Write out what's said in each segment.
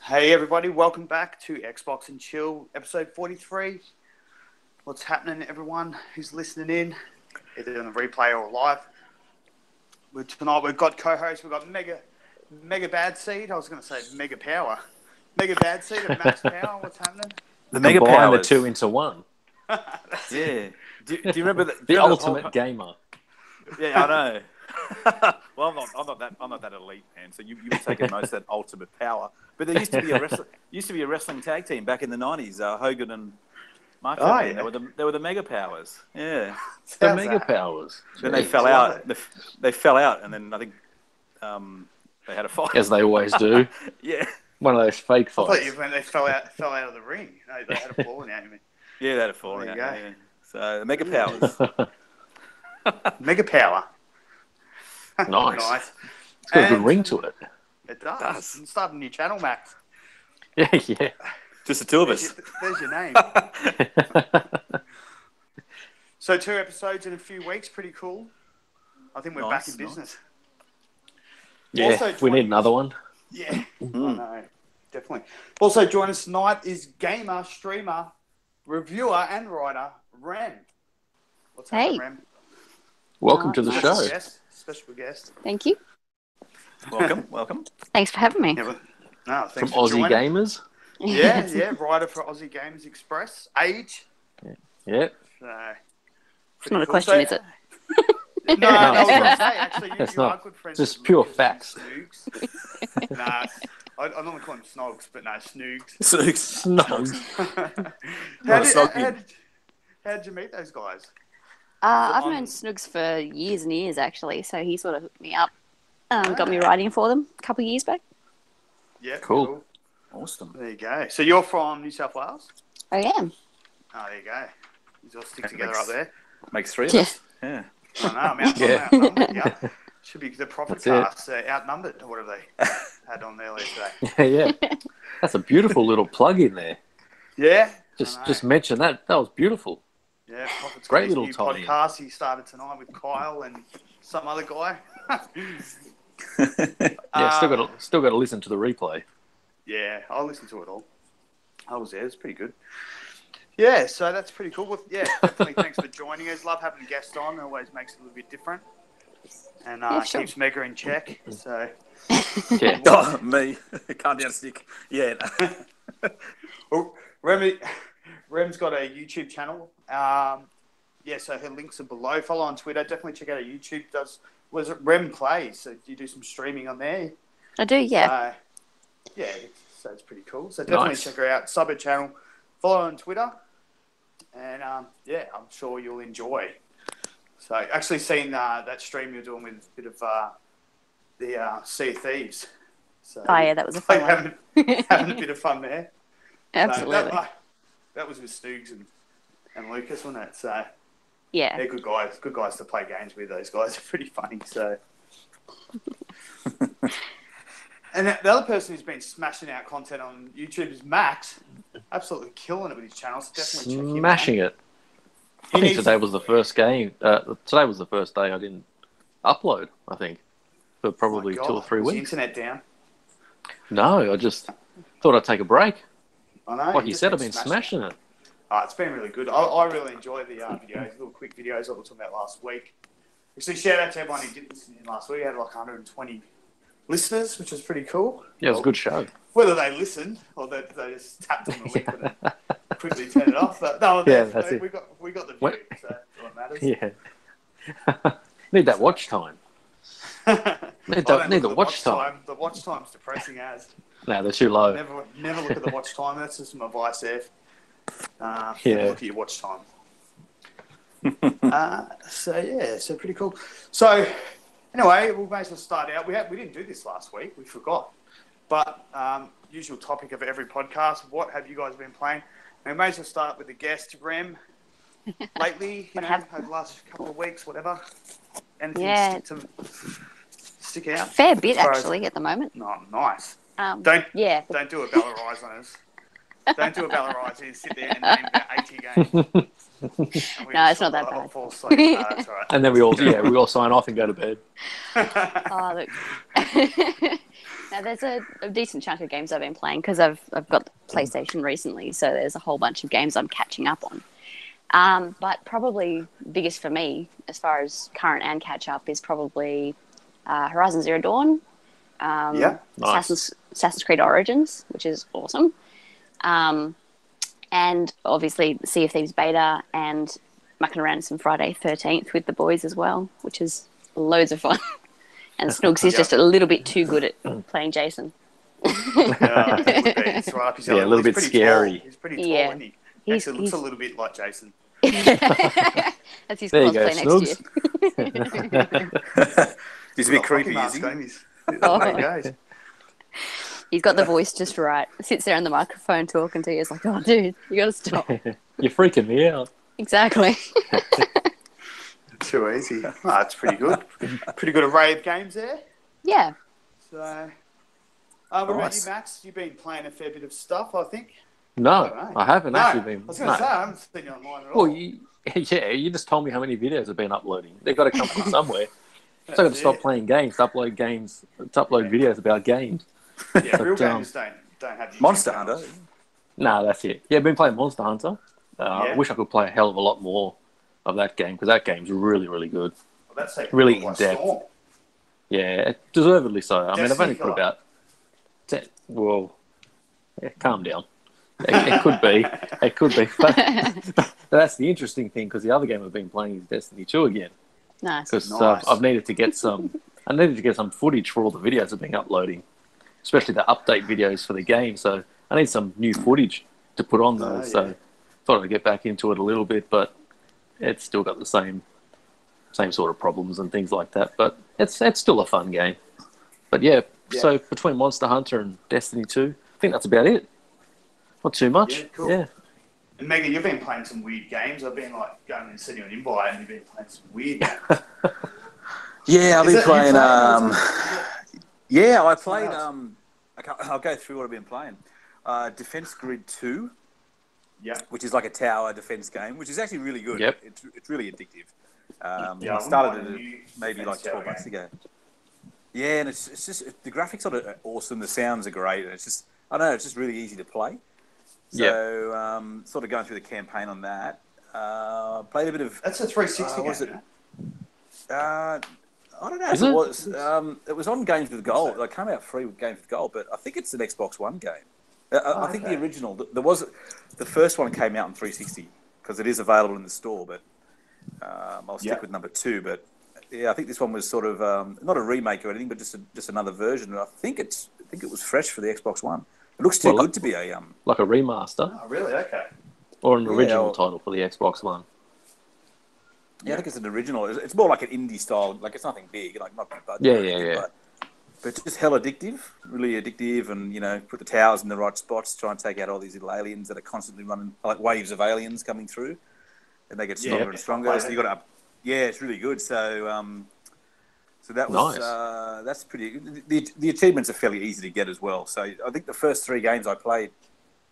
Hey everybody, welcome back to Xbox and Chill, episode 43. What's happening, everyone who's listening in, either on the replay or live? Tonight we've got co-hosts, we've got Mega Bad Seed, I was going to say Mega Power. Mega Bad Seed and Max Power, what's happening? The Mega Power. The two into one. Yeah. Do you remember the ultimate gamer? Yeah, I know. Well, I'm not that elite, man. So you were taking most of that ultimate power. But there used to be a wrestling tag team back in the '90s. Hogan and Macho Man. Yeah. They were the Mega Powers. Yeah, The Mega Powers. Then they fell out. They fell out, and then I think they had a fight, as they always do. Yeah, one of those fake I fights. thought you when they fell out of the ring. No, they had a falling out. Yeah, they had a falling out. There you Yeah. So the Mega Powers. Mega Power. Nice. It's got a good ring to it. It does. You start a new channel, Max. Yeah. Just the two of us. There's your name. So 2 episodes in a few weeks, pretty cool. I think we're back in business. Yeah, Also we need another one. Yeah, I know, definitely. Also join us tonight is gamer, streamer, reviewer and writer, Rem. What's happening, Rem? Welcome to the show. Special guest. Thank you. Welcome. Thanks for having me. Yeah, no, From thanks for Aussie joining. Gamers. Yeah, writer for Aussie Gamers Express. Age. Yeah. It's not a question, is it? No, I was going to say, actually, you are good friends. Just with pure Lucas facts. and Snoogs. Nah, I normally call them Snogs, but no, Snoogs. Snogs. How did you meet those guys? I've known Snoogs for years and years, actually. So he sort of hooked me up, got me writing for them a couple of years back. Yeah, Cool. Awesome. There you go. So you're from New South Wales? I am. Oh, there you go. You all stick together up there. Makes 3 of us. Yeah. I know, I'm outnumbered. Yeah. Should be the profit cast outnumbered, or whatever they had on there today. Yeah. That's a beautiful little plug in there. Yeah. Just mention that. That was beautiful. Yeah, Profit's Great got his little new tie-in. podcast he started tonight with Kyle and some other guy. Yeah, still got to listen to the replay. Yeah, I'll listen to it all. I was there. It's pretty good. Yeah, so that's pretty cool. Well, yeah, definitely thanks for joining us. Love having a guest on. It always makes it a little bit different. And Sure. keeps Mega in check. So, Yeah. Oh, me. Calm down, Stick. Yeah. well, Rem's got a YouTube channel. So her links are below. Follow on Twitter. Definitely check out her YouTube. Was it Rem Plays? So do you do some streaming on there? I do, yeah. So it's pretty cool. So definitely check her out. Sub her channel. Follow her on Twitter. And I'm sure you'll enjoy. So actually seen that stream you're doing with a bit of the Sea of Thieves. So Oh, yeah, that was a fun one. having a bit of fun there. Absolutely. So that was with Stoogs and Lucas, wasn't it? So Yeah. they're good guys. Good guys to play games with. Those guys are pretty funny. So, and the other person who's been smashing out content on YouTube is Max. Absolutely killing it with his channel. So definitely check him out. Smashing it. I think today was the first game. Today was the first day I didn't upload, I think, for probably 2 or 3 Was the weeks. internet down? No, I just thought I'd take a break. I know. Like you said, I've been smashing it. It's been really good. I really enjoy the videos, little quick videos I was talking about last week. Actually, shout out to everyone who did listen in last week. We had like 120 listeners, which was pretty cool. Yeah, it was a good show. Whether they listened or they just tapped on the link and quickly turned it off. But no, that's it. We got the view, so that's what matters. Yeah. Need that watch time. Need the watch time. The watch time's depressing as. No, they're too low. Never look at the watch time. That's just some advice there. Look at your watch time. So pretty cool. So anyway, we may as well start out. We didn't do this last week. We forgot. But usual topic of every podcast. What have you guys been playing? And we may as well start with the guest, Rem. Lately, over the last couple of weeks, whatever. Anything stick out? Fair bit, actually, at the moment. No, nice. Don't do a Bella Rise on us. Don't do a Bella Rise and sit there and name about 80 games. No, it's not that bad. Fall asleep. No, that's all right. And then we all sign off and go to bed. Oh, look. Now, there's a decent chunk of games I've been playing because I've got the PlayStation recently, so there's a whole bunch of games I'm catching up on. But probably biggest for me, as far as current and catch up, is probably Horizon Zero Dawn, Nice. Assassin's Creed Origins, which is awesome, and obviously Sea of Thieves beta, and mucking around some Friday 13th with the boys as well, which is loads of fun. And Snooks is just a little bit too good at playing Jason. It's right up his alley. Yeah, a little bit scary. Tall. He's pretty tall, isn't he? Actually looks a little bit like Jason. That's his cosplay next year. He's a bit creepy, is he? There he goes. He's got the voice just right. Sits there on the microphone talking to you. It's like, oh, dude, you got to stop. You're freaking me out. Exactly. Too easy. Oh, that's pretty good. Pretty good array of games there. Yeah. So, what about you, Max? You've been playing a fair bit of stuff, I think. No, I haven't actually been. I was going to say, I haven't seen you online at all. Well, you just told me how many videos have been uploading. They've got to come from somewhere. So I've got to stop playing games, to upload videos about games. Yeah, real games don't have Monster Hunter. No, that's it. Yeah, I've been playing Monster Hunter. I wish I could play a hell of a lot more of that game, because that game's really, really good. Well, that's really in-depth. Yeah, deservedly so. I mean, I've only put about... calm down. It could be. It could be. But that's the interesting thing, because the other game I've been playing is Destiny 2 again. Nice. Because I've needed to get some... footage for all the videos I've been uploading, especially the update videos for the game. So I need some new footage to put on those. So thought I'd get back into it a little bit, but it's still got the same sort of problems and things like that. But it's still a fun game. But so between Monster Hunter and Destiny 2, I think that's about it. Not too much. Yeah, cool. Yeah. And Megan, you've been playing some weird games. I've been going and sending you an invite, and you've been playing some weird games. Yeah, I've been playing. I played. I'll go through what I've been playing. Defense Grid 2. Yeah. Which is like a tower defense game, which is actually really good. Yep. It's really addictive. I started it maybe like 12 months ago. Yeah, and it's just the graphics on it are awesome. The sounds are great, and it's just it's just really easy to play. So sort of going through the campaign on that. Played a bit of. That's a 360 game. Was it? I don't know if it was. It was on Games with Gold. It came out free with Games with Gold, but I think it's an Xbox One game. I think the original, the first one came out on 360 because it is available in the store. But I'll stick with number 2. But yeah, I think this one was sort of not a remake or anything, but just another version. And I think it was fresh for the Xbox One. It looks too good to be a like a remaster. Oh, really? Okay. Or an original title for the Xbox One. Yeah, I think it's an original. It's more like an indie style. Like it's nothing big, like not big budget. Yeah. But it's just hell addictive, really addictive, and put the towers in the right spots, try and take out all these little aliens that are constantly running, like waves of aliens coming through, and they get stronger and stronger. So you got to it's really good. So that was nice. That's pretty. The achievements are fairly easy to get as well. So I think the first 3 games I played,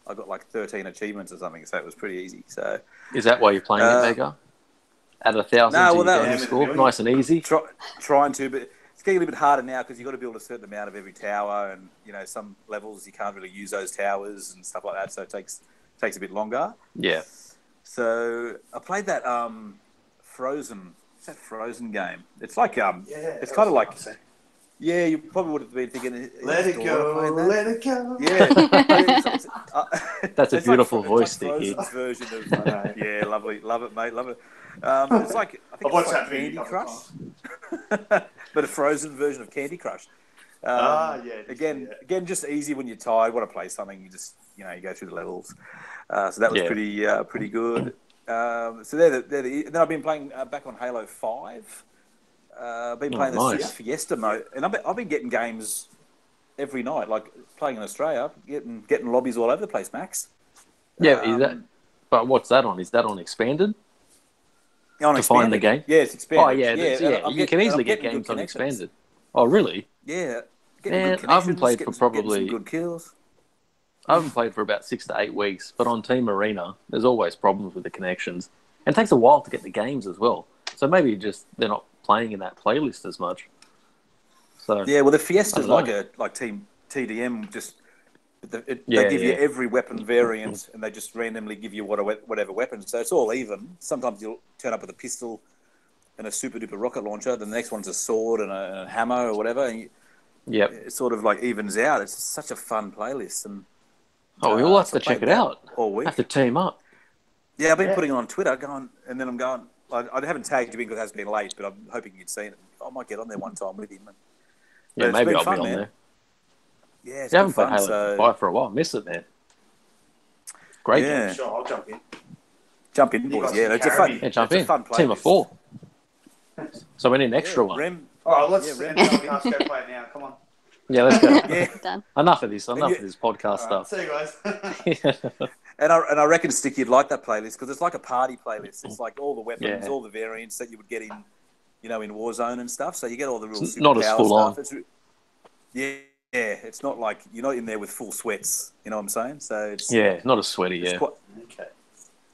I got like 13 achievements or something. So it was pretty easy. So is that why you're playing it, Mega? At 1,000 score, nice and easy. Trying to, but it's getting a little bit harder now because you've got to build a certain amount of every tower, and some levels you can't really use those towers and stuff like that. So it takes a bit longer. Yeah. So I played that Frozen. What's that Frozen game? It's like it's kind of like. Yeah, you probably would have been thinking. Let it go, let it go. Yeah, that's a beautiful voice, Sticky. Version of yeah, lovely, love it, mate, love it. It's like I think it's like Candy Crush, but a frozen version of Candy Crush. Again, just easy when you're tired, want to play something. You just you go through the levels. So that was pretty good. So then I've been playing back on Halo 5. I've been playing the Fiesta mode, and I've been getting games every night, like playing in Australia, getting lobbies all over the place, Max. Yeah, but what's that on? Is that on Expanded? To find the game? Yeah, it's Expanded. Oh, yeah. You can easily get games on Expanded. Oh, really? Yeah. Man, I haven't played for probably... good kills. I haven't played for about 6 to 8 weeks, but on Team Arena, there's always problems with the connections. And it takes a while to get the games as well. So maybe they're not playing in that playlist as much. So yeah, well, the Fiesta's like Team TDM just they Yeah, give you yeah. every weapon variant, and they just randomly give you whatever weapon. So it's all even. Sometimes you'll turn up with a pistol and a super duper rocket launcher. The next one's a sword and a hammer or whatever. And Yep. it sort of like evens out. It's such a fun playlist. And Oh, we all have so to I played check it that out. all week. Have to team up. Yeah, I've been putting it on Twitter, and then I'm going. I haven't tagged you because it has been late, but I'm hoping you'd seen it. I might get on there one time with him. Yeah, it's maybe been I'll fun, be on man. there. Yeah, it's You haven't been played fun. Halo So 5 for a while. Miss it, man. Great Yeah. game. Sure, I'll jump in. jump in, You boys. guys Yeah, can it's a carry fun. me. Yeah, jump it's in. a fun Team of playlist. 4. So we need an extra one. Rem. All right, let's Yeah, end Rem. the podcast. Go play it now. Come on. Yeah, let's go. Yeah, Done. Enough of this. Enough you- of this podcast All right, stuff. see you guys. and I reckon Stick you'd like that playlist because it's like a party playlist. It's like all the weapons, Yeah. all the variants that you would get in, in Warzone and stuff. So you get all the real It's super not as power full stuff. on. Yeah, it's not like you're not in there with full sweats. You know what I'm saying? So it's Yeah, not as sweaty, it's yeah. quite, Okay.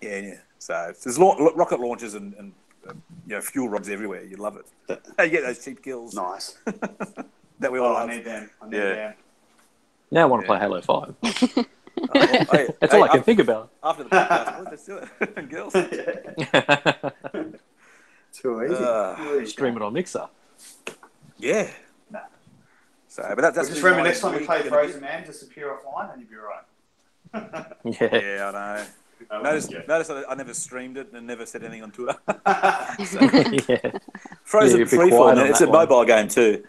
yeah. So there's rocket launchers and fuel rods everywhere. You love it. You get those cheap kills Nice. that we all Oh, I love. need them. I need Yeah. them. Now I want to Yeah. play Halo 5. Hey, That's all I can think about. After the podcast, boys, let's do it. And girls. Too easy. Too easy. Stream it on Mixer. Yeah. Nah. So, but that's Just been remember my next time you week play gonna Frozen Man, just appear offline and you'll be right. Yeah. Yeah, I know. Oh, Notice yeah. that I never streamed it and never said anything on Twitter. So, Yeah. Frozen Yeah, you'd be Freefall, quiet man. on It's that a one. mobile game too.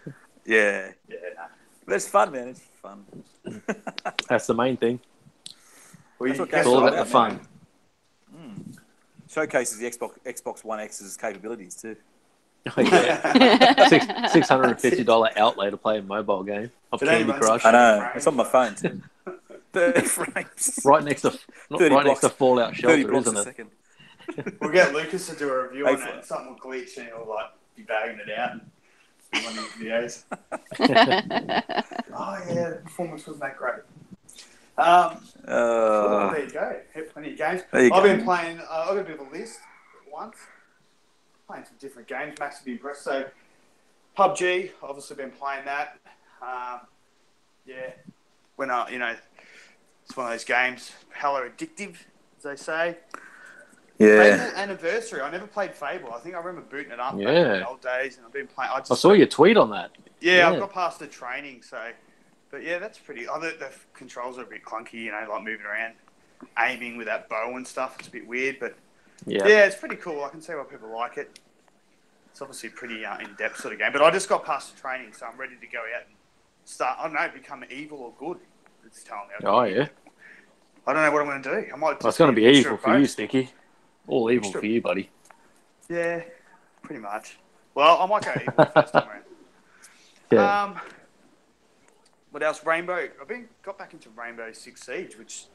Yeah. Yeah, nah. But it's fun, man. It's fun. That's the main thing. Well, That's what It's games all are about the fun. Showcases the Xbox One X's capabilities too. Oh, yeah. $650 outlay to play a mobile game of It only Candy runs Crush. I know. frames, It's on my though. phone too. 30 frames. Right next to 30 right next to blocks. Fallout 30 Shelter, blocks isn't a it? second. We'll get Lucas to do a review Hey, on it. Something will glitch and he'll be bagging it out in one of his videos. Oh yeah, the performance wasn't that great. Cool, there you go. Hit plenty of games. There you I've go. been playing. I've got a bit of a list once. Playing some different games. Max will be impressed. So, PUBG. Obviously, been playing that. Yeah, when it's one of those games. Hella addictive, as they say. Yeah. Fable Anniversary. I never played Fable. I think I remember booting it up back in Yeah. the old days, and I've been playing. I saw your tweet on that. Yeah, I've got past the training, so. But yeah, that's pretty. The controls are a bit clunky, like moving around, aiming with that bow and stuff. It's a bit weird, but yeah, it's pretty cool. I can see why people like it. It's obviously a pretty in-depth sort of game. But I just got past the training, so I'm ready to go out and start. I don't know, become evil or good. It's telling me. Oh, yeah. I don't know what I'm going to do. I might. Well, it's going to be mixture evil of for you, both. Sticky. All evil Mixture- for you, buddy. Yeah, pretty much. Well, I might go evil the first time around. Yeah. What else? Rainbow. Got back into Rainbow Six Siege, which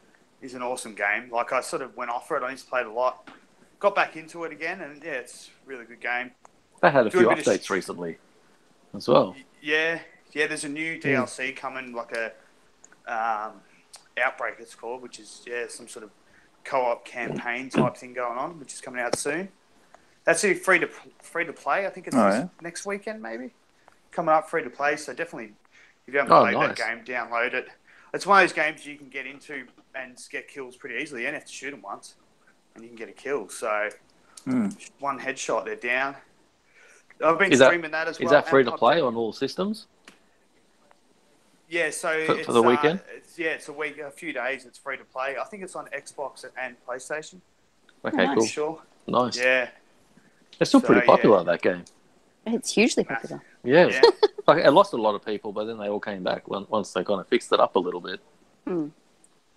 is an awesome game. Like I sort of went off for it. I used to play it a lot. Got back into it again, and yeah, it's a really good game. They had a few doing a bit of updates recently as well. Yeah. There's a new DLC coming, like a Outbreak. It's called, which is some sort of co-op campaign type thing going on, which is coming out soon. That's free to play. I think it's next weekend, maybe coming up free to play. So definitely. If you haven't played that game, download it. It's one of those games you can get into and get kills pretty easily. You only have to shoot them once, and you can get a kill. So, one headshot, they're down. I've been streaming that as well. Is that free to and play PUBG. on all systems? Yeah, so For the weekend? It's a week, a few days. It's free to play. I think it's on Xbox and PlayStation. Okay, I'm cool. sure. Nice. Yeah. It's still pretty So, popular, that game. It's hugely popular. Yeah. Yeah. Like, it lost a lot of people, but then they all came back once they kind of fixed it up a little bit.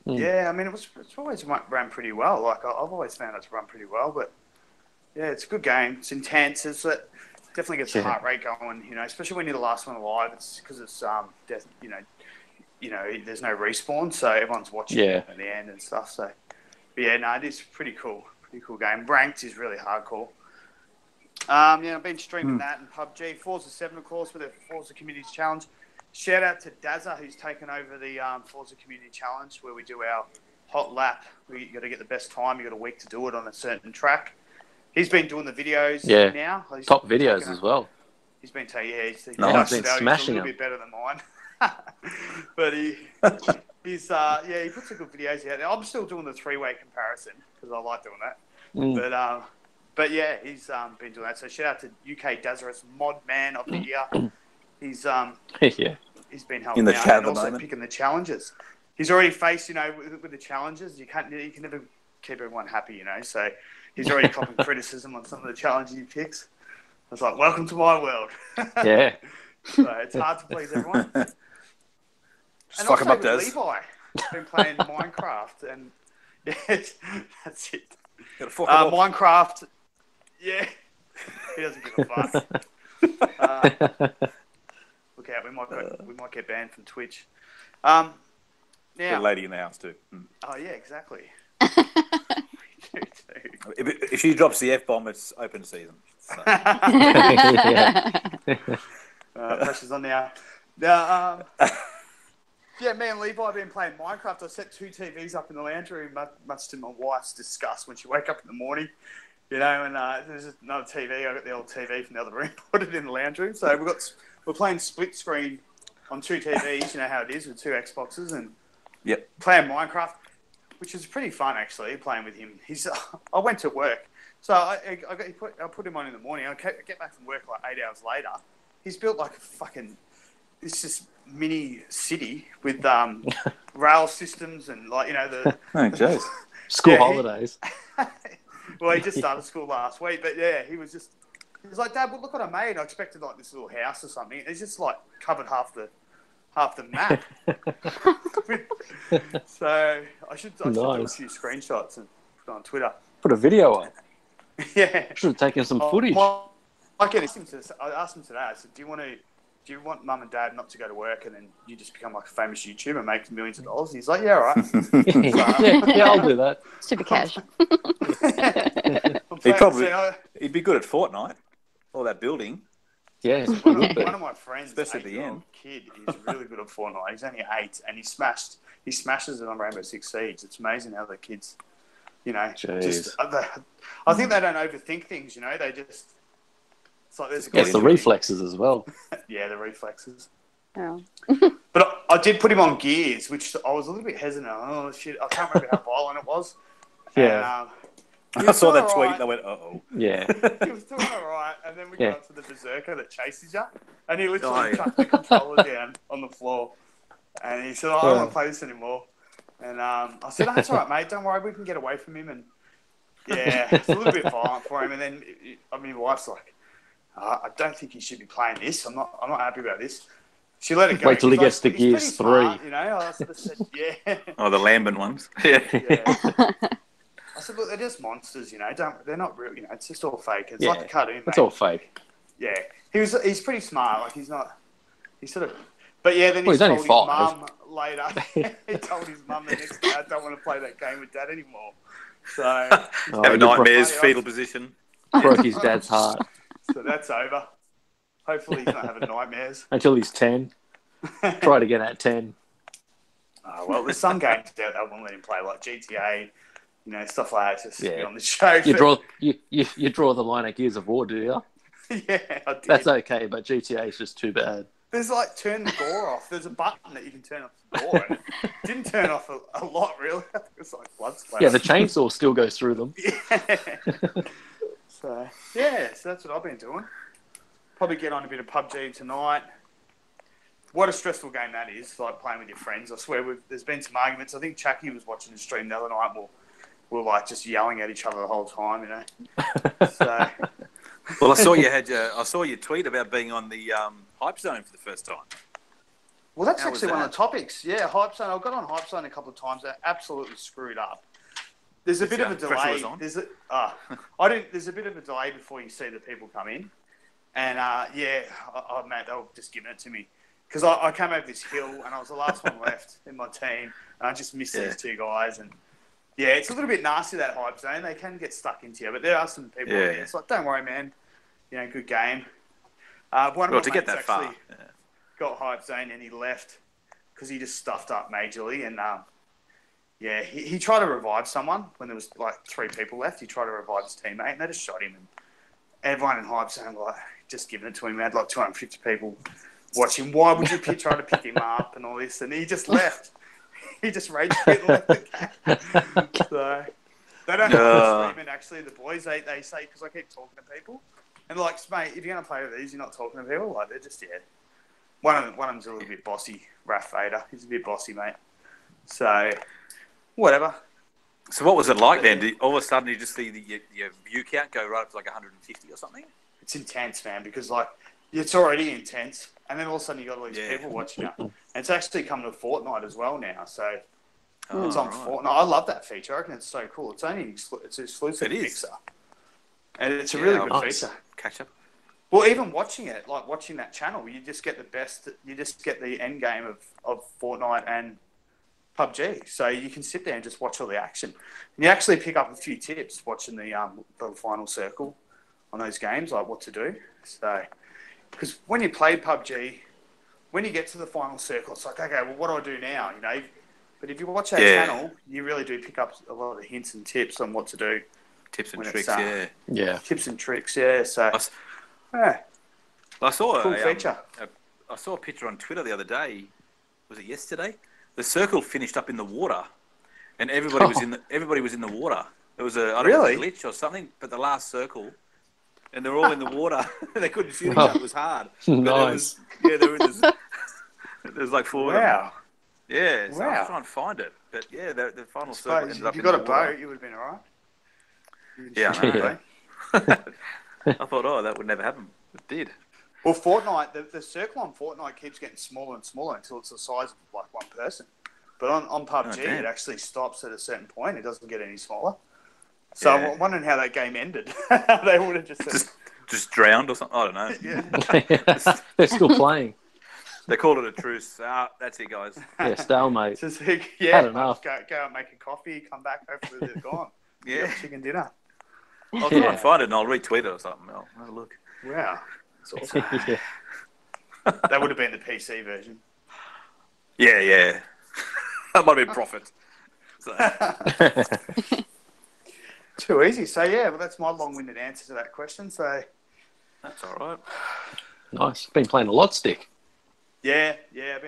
Yeah, I mean, it's always run pretty well. Like, I've always found it's run pretty well, but yeah, it's a good game. It's intense. Definitely gets the heart rate going, especially when you're the last one alive. It's because it's, there's no respawn, so everyone's watching at the end and stuff. So, but yeah, no, it is pretty cool. Pretty cool game. Ranked is really hardcore. I've been streaming that and PUBG. Forza 7, of course, with the Forza Communities Challenge. Shout out to Dazza, who's taken over the Forza Community Challenge, where we do our hot lap. You got to get the best time. You got a week to do it on a certain track. He's been doing the videos now. Top videos as well. He's been taking, he's been production value is smashing a little them. bit better than mine. But he's he puts some good videos out there. I'm still doing the 3-way comparison because I like doing that. But yeah, he's been doing that. So shout out to UK Dazarus Mod Man of the Year. He's he's been helping in the out chat and at the also moment. picking the challenges. He's already faced, with the challenges. You can never keep everyone happy, So he's already copping criticism on some of the challenges he picks. I was like, welcome to my world. Yeah. So it's hard to please everyone. Just fuck him up, Daz. Levi, been playing Minecraft, and that's it. Gotta fuck him up. Minecraft, yeah, he doesn't give a fuck. Look out, we might get banned from Twitch. Now, Got a lady in the house too. Oh yeah, exactly. If she drops the F-bomb, it's open season. So. Pressure's on now. Now, me and Levi have been playing Minecraft. I set 2 TVs up in the lounge room, much to my wife's disgust when she woke up in the morning. And there's another TV. I got the old TV from the other room, put it in the lounge room. So we're playing split screen on 2 TVs. You know how it is with 2 Xboxes and playing Minecraft, which is pretty fun actually. Playing with him, I went to work, so I put him on in the morning. I get back from work like 8 hours later. He's built like a fucking this mini city with rail systems and the school holidays. Well, he just started school last week, but yeah, he was like, Dad, well, look what I made. I expected like this little house or something. It's just like covered half the map. So I should do a few screenshots and put it on Twitter. Put a video up. Yeah. Should have taken some footage. I asked him today, I said, do you want Mum and Dad not to go to work and then you just become like a famous YouTuber and make millions of dollars? He's like, yeah, all right. yeah, I'll do that. Super cash. He'd be good at Fortnite. All that building. Yeah, one of my friends, especially at the end, kid, is really good at Fortnite. He's only 8 and he smashes it on Rainbow Six Siege. It's amazing how the kids, I think they don't overthink things. They just. It's like there's the reflexes as well. Yeah, the reflexes. Yeah. But I did put him on gears, which I was a little bit hesitant. Oh shit! I can't remember how violent it was. Yeah. And, I saw that tweet and I went, uh-oh. Yeah. He was doing all right, and then we got up to the berserker that chases you, and he literally chucked the controller down on the floor, and he said, I don't want to play this anymore. And I said, that's all right, mate. Don't worry, we can get away from him. And yeah, it's a little bit violent for him. And then, my wife's like, I don't think he should be playing this. I'm not happy about this. She let it go. Wait till he gets to Gears 3. Smart, I sort of said, yeah. Oh, the Lambent ones. Yeah. I said, look, they're just monsters, they're not real, it's just all fake. It's like a cartoon, mate. It's all fake. Yeah. He's pretty smart. Like, he's sort of, but yeah, then he's told only his 5. mum later, he told his mum the next day, I don't want to play that game with Dad anymore. So. Having nightmares, fetal position. Broke his dad's heart. So that's over. Hopefully he's not having nightmares. Until he's 10. Try to get at 10. Well, there's some games out that won't let him play, like GTA, stuff like that, just be on the show. You draw the line at Gears of War, do you? Yeah, I did. That's okay, but GTA is just too bad. There's like turn the gore off. There's a button that you can turn off the gore, and it didn't turn off a lot, really. It's like blood splatter. Yeah, the chainsaw still goes through them. Yeah. So that's what I've been doing. Probably get on a bit of PUBG tonight. What a stressful game that is, like playing with your friends. I swear, there's been some arguments. I think Chucky was watching the stream the other night. We're like just yelling at each other the whole time, So. Well, I saw your tweet about being on the Hype Zone for the first time. Well, that's actually one of the topics. Yeah, Hype Zone. I got on Hype Zone a couple of times. They absolutely screwed up. There's a bit of a delay. There's a bit of a delay before you see the people come in, and mate, they were just giving it to me because I came over this hill and I was the last one left in my team, and I just missed these 2 guys. And yeah, it's a little bit nasty, that Hype Zone. They can get stuck into you, but there are some people. Yeah. It's like, don't worry, man. Good game. One of my mates actually got Hype Zone and he left because he just stuffed up majorly. And he tried to revive someone when there was like 3 people left. He tried to revive his teammate and they just shot him. And everyone in Hype Zone just giving it to him. We had like 250 people watching, why would you try to pick him up and all this? And he just left. He just rage quit and left the game. So they don't have streaming, actually, the boys. They say, because I keep talking to people. And like, mate, if you're going to play with these, you're not talking to people. Like, they're just, One of them's a little bit bossy, Raph Vader. He's a bit bossy, mate. So, whatever. So what was it like then? All of a sudden you just see your view count go right up to like 150 or something? It's intense, man, because like it's already intense, and then all of a sudden you got all these people watching it. And it's actually coming to Fortnite as well now, so it's on Fortnite. I love that feature. I reckon it's so cool. It's only it's exclusive to Mixer, and it's a really good feature. Catch up. Well, even watching it, like watching that channel, you just get the best. You just get the end game of Fortnite and PUBG, so you can sit there and just watch all the action. And you actually pick up a few tips watching the final circle on those games, like what to do. So, because when you play PUBG, when you get to the final circle, it's like, okay, well, what do I do now? You know. But if you watch that channel, you really do pick up a lot of hints and tips on what to do. Tips and tricks, Tips and tricks, So, I saw cool feature. I saw a picture on Twitter the other day. Was it yesterday? The circle finished up in the water, and everybody was in the water. It was a glitch or something, but the last circle, and they're all in the water. They couldn't shoot each other. It was hard. Nice. They were in this. There's like four of them. Yeah, so I was trying to find it, but the final circle ended up in the water. If you got a boat, you would have been all right. Yeah, I know. I thought, that would never happen. It did. Well, Fortnite, the circle on Fortnite keeps getting smaller and smaller until it's the size of like one person. But on PUBG, it actually stops at a certain point. It doesn't get any smaller. So I'm wondering how that game ended. They would have just drowned or something. I don't know. They're still playing. They called it a truce. That's it, guys. Yeah, stalemate. Just, Had enough. Go out, make a coffee, come back, hopefully they're gone. Chicken dinner. I'll try and find it and I'll retweet it or something. I'll have a look. Wow. That's awesome. That would have been the PC version. Yeah. That might have been profit. So. Too easy. So, well, that's my long-winded answer to that question. So that's all right. Nice. Been playing a lot, Stick. Yeah.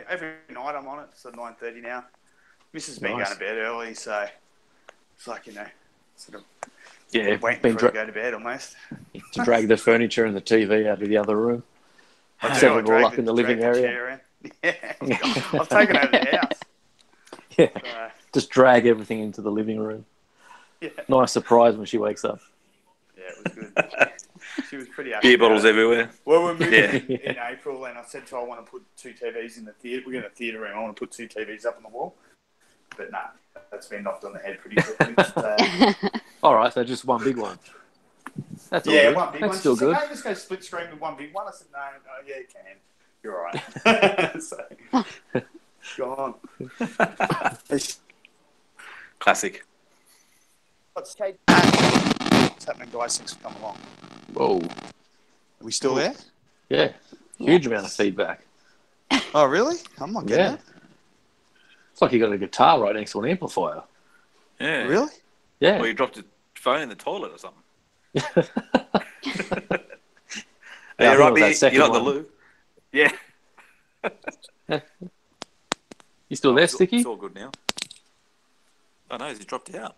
Every night I'm on it. It's 9:30 now. Missus has been going to bed early, so it's like, sort of waiting for her to go to bed almost. To drag the furniture and the TV out of the other room. Set it all up in the living area. I've taken over the house. Yeah. Just drag everything into the living room. Yeah. Nice surprise when she wakes up. Yeah, it was good. She was pretty happy. Beer bottles everywhere. Well, we're moving in April, and I said to her, I want to put 2 TVs in the theatre. We're in a theatre room. I want to put 2 TVs up on the wall. But nah, that's been knocked on the head pretty quickly. All right, so just one big one. That's all good. One big one. Still good. Can't you just go split screen with one big one? I said, no, you can. You're all right. So, go on. Classic. What's happening, guys, since we've come along? Whoa. Are we still there? Yeah. Huge amount of feedback. Oh, really? I'm not getting it. It's like you got a guitar right next to an amplifier. Yeah. Really? Yeah. Or you dropped your phone in the toilet or something. Yeah, you're not the loo. Yeah. You still there, Sticky? It's all good now. Oh no, he's dropped out.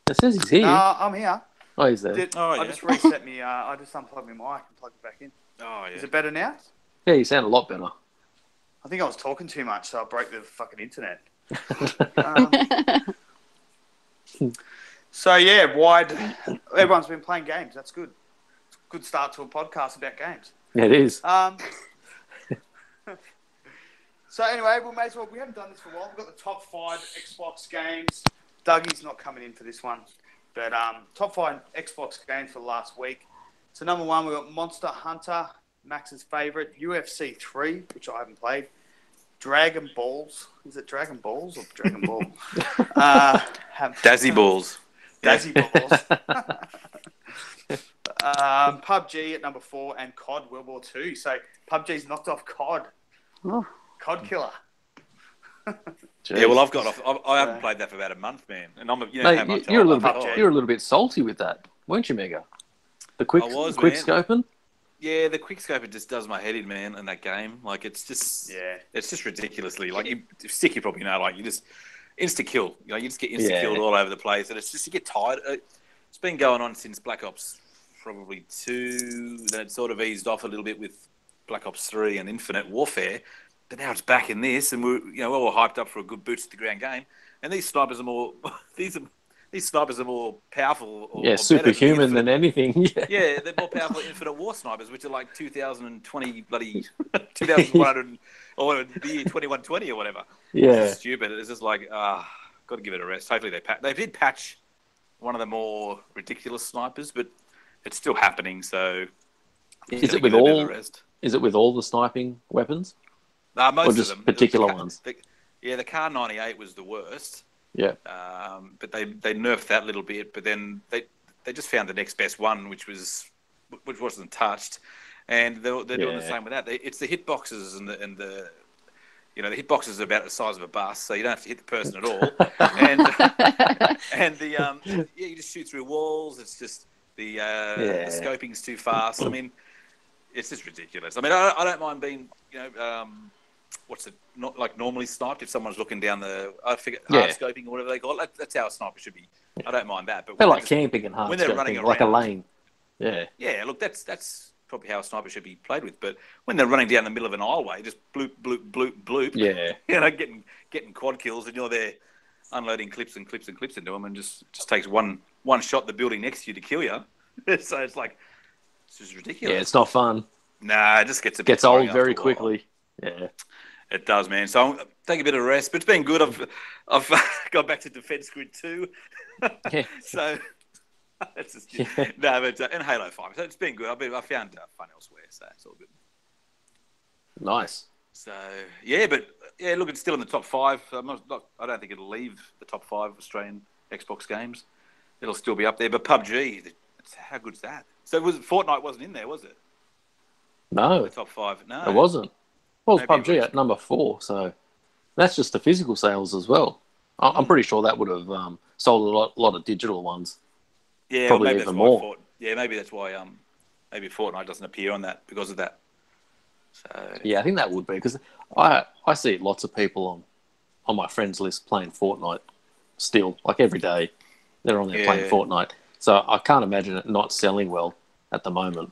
It says he's here. I'm here. Oh, he's there. I just reset me. I just unplugged my mic and plugged it back in. Oh, yeah. Is it better now? Yeah, you sound a lot better. I think I was talking too much, so I broke the fucking internet. So, everyone's been playing games. That's good. It's a good start to a podcast about games. Yeah, it is. So, anyway, we haven't done this for a while. We've got the top 5 Xbox games. Dougie's not coming in for this one. But top 5 Xbox games for last week. So, number 1, we've got Monster Hunter, Max's favourite. UFC 3, which I haven't played. Dragon Balls. Is it Dragon Balls or Dragon Ball? Dazzy Balls. Dazzy Balls. PUBG at number 4 and COD World War 2. So PUBG's knocked off COD. Oh. COD killer. Yeah, well, I haven't played that for about a month, man. And I'm, Mate, you're a little bit salty with that, weren't you, Mega? The quick scoping. Yeah, the quickscope, it just does my head in, man, in that game. Like, it's just ridiculously. Like, Stick, you probably know, like, you just insta kill. You know, you just get insta killed all over the place, and it's just you get tired. It's been going on since Black Ops probably 2. Then it sort of eased off a little bit with Black Ops 3 and Infinite Warfare, but now it's back in this, and we're all hyped up for a good boots to the ground game. And these snipers are more these snipers are more powerful. Or superhuman than anything. Yeah, they're more powerful than Infinite War snipers, which are like 2020 bloody 2100 or the year 2120 or whatever. Yeah, it's stupid. It's just like got to give it a rest. Hopefully they did patch one of the more ridiculous snipers, but it's still happening. So is it with all the sniping weapons? Most or just of them. Particular ones. The Car 98 was the worst. Yeah. But they nerfed that a little bit, but then they just found the next best one, which wasn't touched, and they're doing the same with that. It's the hitboxes and the the hitboxes are about the size of a bus, so you don't have to hit the person at all, and you just shoot through walls. It's just the scoping's too fast. I mean, it's just ridiculous. I mean, I don't mind being not like normally sniped if someone's looking down hard scoping or whatever they call it. That's how a sniper should be. I don't mind that. But they're like camping and hard when they're scoping, running around, like a lane. Yeah. Yeah, look, that's probably how a sniper should be played with. But when they're running down the middle of an aisleway, just bloop, bloop, bloop, bloop. Yeah. Getting quad kills, and you're there unloading clips and clips and clips into them, and just takes one shot the building next to you to kill you. So it's like, it's just ridiculous. Yeah, it's not fun. Nah, it just gets old very quickly. Yeah. It does, man. So I'm taking a bit of rest, but it's been good. I've gone back to Defense Grid 2. Yeah. So that's just no, but and Halo 5. So it's been good. I found fun elsewhere, so it's all good. Nice. So look, it's still in the top 5. I don't think it'll leave the top 5 Australian Xbox games. It'll still be up there. But PUBG, how good's that? So Fortnite wasn't in there, was it? No. The top 5. No, it wasn't. Well, it's Maybe PUBG at number 4, so that's just the physical sales as well. I'm pretty sure that would have sold a lot of digital ones. Yeah, probably maybe even that's more. Maybe that's why maybe Fortnite doesn't appear on that because of that. So yeah, I think that would be because I see lots of people on my friends list playing Fortnite still, like every day. They're on there playing Fortnite, so I can't imagine it not selling well at the moment.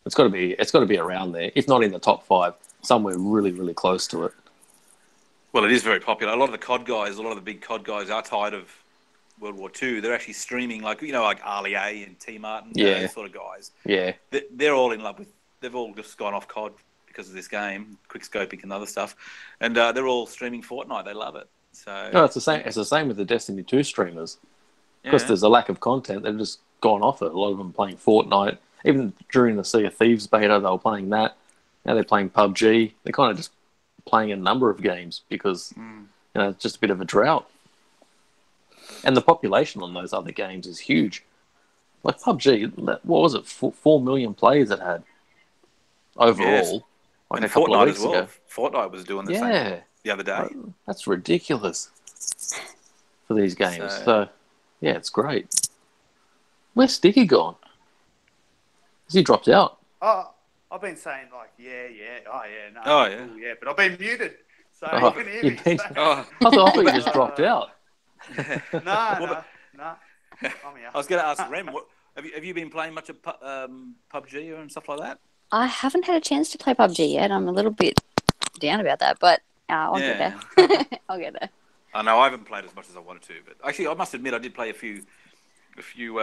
It's got to be around there, if not in the top 5, somewhere really, really close to it. Well, it is very popular. A lot of the big COD guys are tired of World War II. They're actually streaming, like Ali A and T Martin, those sort of guys. Yeah, they're all in love with. They've all just gone off COD because of this game, quick scoping and other stuff, and they're all streaming Fortnite. They love it. So no, it's the same. It's the same with the Destiny 2 streamers because there's a lack of content. They've just gone off it. A lot of them playing Fortnite. Even during the Sea of Thieves beta, they were playing that. Now they're playing PUBG. They're kind of just playing a number of games because it's just a bit of a drought. And the population on those other games is huge. Like PUBG, what was it? 4 million players it had overall. Like a couple of weeks ago. Fortnite was doing the same the other day. That's ridiculous for these games. So it's great. Where's Sticky gone? Has he dropped out? Oh, I've been saying but I've been muted, so you can hear me. I thought you just dropped out. No. I'm here. I was going to ask Rem, have you been playing much of PUBG and stuff like that? I haven't had a chance to play PUBG yet. I'm a little bit down about that, but I'll get there. I'll get there. I know I haven't played as much as I wanted to, but actually I must admit I did play a few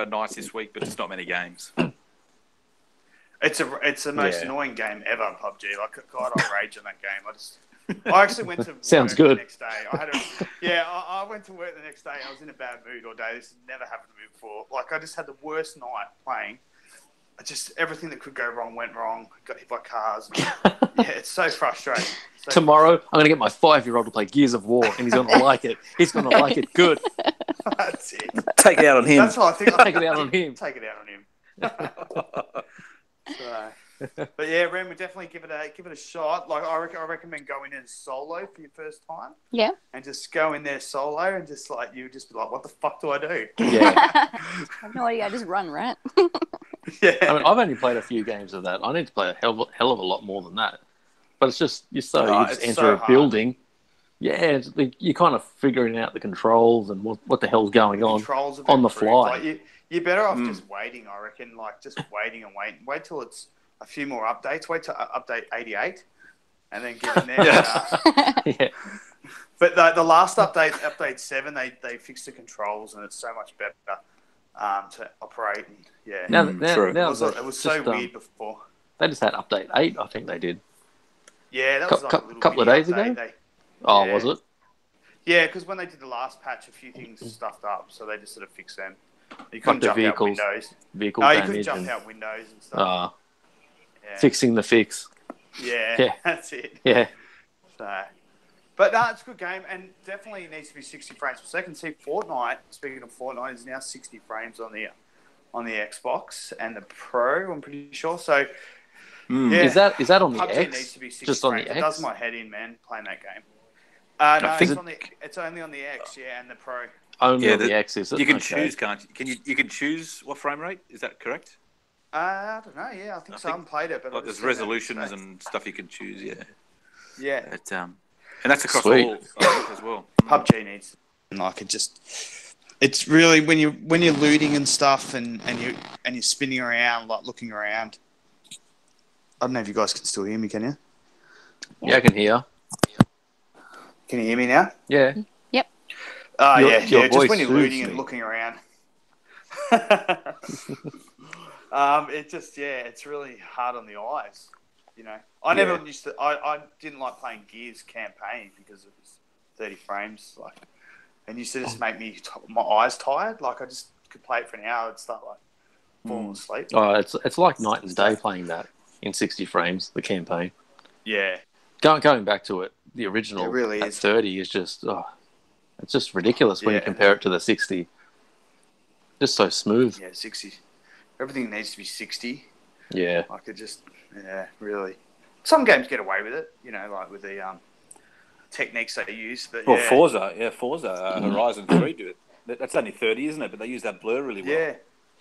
nights this week, but it's not many games. It's the most annoying game ever, PUBG. Like, God, I rage in that game. I actually went to work the next day. I went to work the next day. I was in a bad mood all day. This has never happened to me before. Like, I just had the worst night playing. Everything that could go wrong went wrong. Got hit by cars. It's so frustrating. Tomorrow, I'm going to get my 5-year-old to play Gears of War, and he's going to like it. He's going to like it good. That's it. Take it out on him. That's what I think. Take it out on him. Take it out on him. But yeah, Rem, would definitely give it a shot. Like I recommend going in solo for your first time. Yeah. And just go in there solo and just be like, what the fuck do I do? Yeah. I have no idea. I just run, right? Yeah. I mean, I've only played a few games of that. I need to play a hell of a lot more than that. But it's just you just it's enter so a hard. building. Yeah, it's like you're kind of figuring out the controls and what the hell's going on Controls have on the improved. fly. Like you're better off just waiting, I reckon. Like just waiting and waiting. Wait till it's a few more updates. Wait till update 88, and then get in there. Yeah. But the last update 7, they fixed the controls and it's so much better to operate. And, yeah, True. It was so weird before. They just had update 8, I think they did. Yeah, that was like a little couple of mini days ago. update. Was it? Yeah, because when they did the last patch, a few things stuffed up, so they just sort of fixed them. You couldn't jump out windows. Vehicle you damage couldn't jump out windows and stuff. Fixing the fix. Yeah, that's it. Yeah. So, but no, it's a good game, and definitely needs to be 60 frames per second. See, Fortnite. Speaking of Fortnite, is now 60 frames on the Xbox and the Pro. I'm pretty sure. So, yeah, is that on the PUBG X? Needs to be 60 Just frames. on the X? It does my head in, man, playing that game. No, it's only on the X, and the Pro. Only on the X, is it? You can choose, can't you? You can choose what frame rate. Is that correct? I don't know. Yeah, I think so. I haven't played it, but there's resolutions and stuff you can choose. Yeah. Yeah. And that's across all as well. PUBG needs like it just. It's really when you're looting and stuff and you're spinning around like looking around. I don't know if you guys can still hear me. Can you? Yeah, I can hear. Can you hear me now? Yeah. Yep. Yeah. Just when you're looting and looking around. It's really hard on the eyes. You know, I didn't like playing Gears campaign because it was 30 frames. Like, and used to just make my eyes tired. Like, I just could play it for an hour and start like falling asleep. Oh, it's like night and day playing that in 60 frames. The campaign. Yeah. Going back to it, the original it really at is. 30 is just it's just ridiculous when you compare it to the 60. Just so smooth. Yeah, 60. Everything needs to be 60. Yeah. Like it just, really. Some games get away with it, you know, like with the techniques they use. But Forza, Horizon 3 do it. That's only 30, isn't it? But they use that blur really well.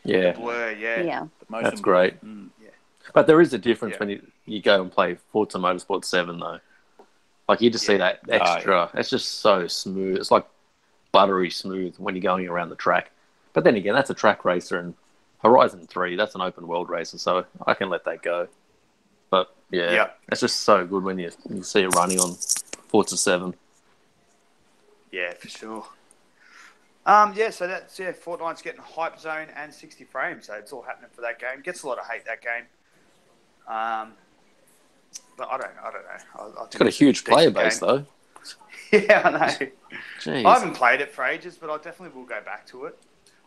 Yeah. The blur, yeah. That's great. Yeah. But there is a difference when you go and play Forza Motorsports 7, though. Like, you just see that extra. It's just so smooth. It's like buttery smooth when you're going around the track. But then again, that's a track racer, and Horizon 3, that's an open world racer, so I can let that go. But, it's just so good when you see it running on Forza 7. Yeah, for sure. So that's, Fortnite's getting Hype Zone and 60 frames, so it's all happening for that game. Gets a lot of hate, that game. But I don't know. I think Got a huge player base, though. Yeah, I know. Jeez. I haven't played it for ages, but I definitely will go back to it.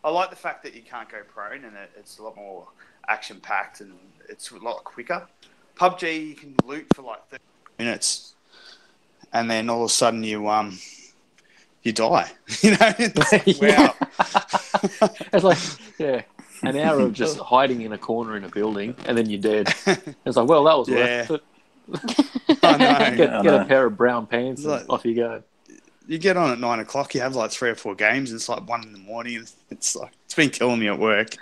I like the fact that you can't go prone and it's a lot more action-packed and it's a lot quicker. PUBG, you can loot for like 30 minutes and then all of a sudden you die. You know? Wow. It's like, an hour of just hiding in a corner in a building and then you're dead. It's like, well, that was worth it. I know. Get a pair of brown pants and off you go. You get on at 9 o'clock, you have like 3 or 4 games, and it's like 1 in the morning, and it's like, it's been killing me at work.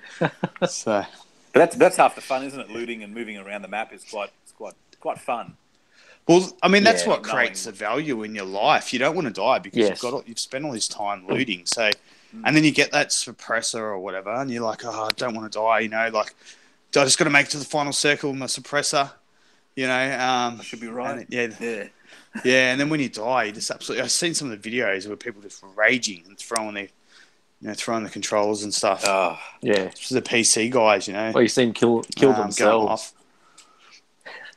So, but that's half the fun, isn't it? Looting and moving around the map is quite fun. Well, I mean, that's what creates the value in your life. You don't want to die because you've spent all this time looting. So, and then you get that suppressor or whatever, and you're like, oh, I don't want to die. You know, like I just got to make it to the final circle with my suppressor. You know, I should be right. Yeah, and then when you die, you just absolutely. I've seen some of the videos where people just raging and throwing the controllers and stuff. Oh, yeah, just the PC guys, you know. Well, you see them kill themselves.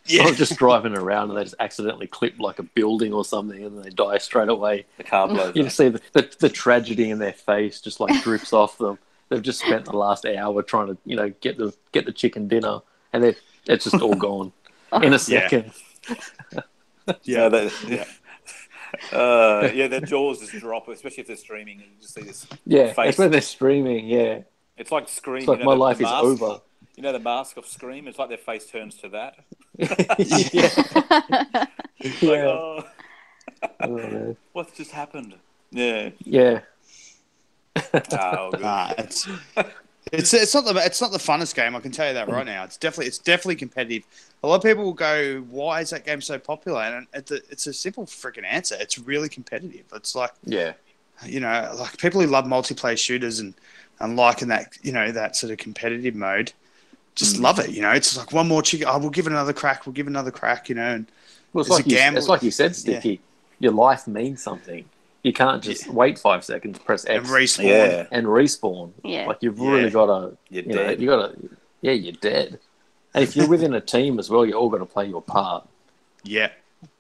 Yeah, or just driving around and they just accidentally clip like a building or something and they die straight away. The car blows. You just see the tragedy in their face just like drips off them. They've just spent the last hour trying to get the chicken dinner and it's just all gone in a second. Their jaws just drop, especially if they're streaming. You just see this. Yeah, face. it's when they're streaming. Yeah, it's like Scream. It's like my life is over. You know the mask of Scream. It's like their face turns to that. What's just happened? Yeah. Yeah. It's It's not the funnest game. I can tell you that right now. It's definitely competitive. A lot of people will go, "Why is that game so popular?" And it's a simple freaking answer. It's really competitive. It's like like people who love multiplayer shooters and liking that that sort of competitive mode, just love it. It's like one more chicken. We'll give it another crack. We'll give it another crack. And Well, it's like you said, Sticky. Yeah. Your life means something. You can't just wait 5 seconds, press X, and respawn. And respawn. Yeah. Like you've really got to. You're dead. You're dead. And if you're within a team as well, you're all going to play your part. Yeah.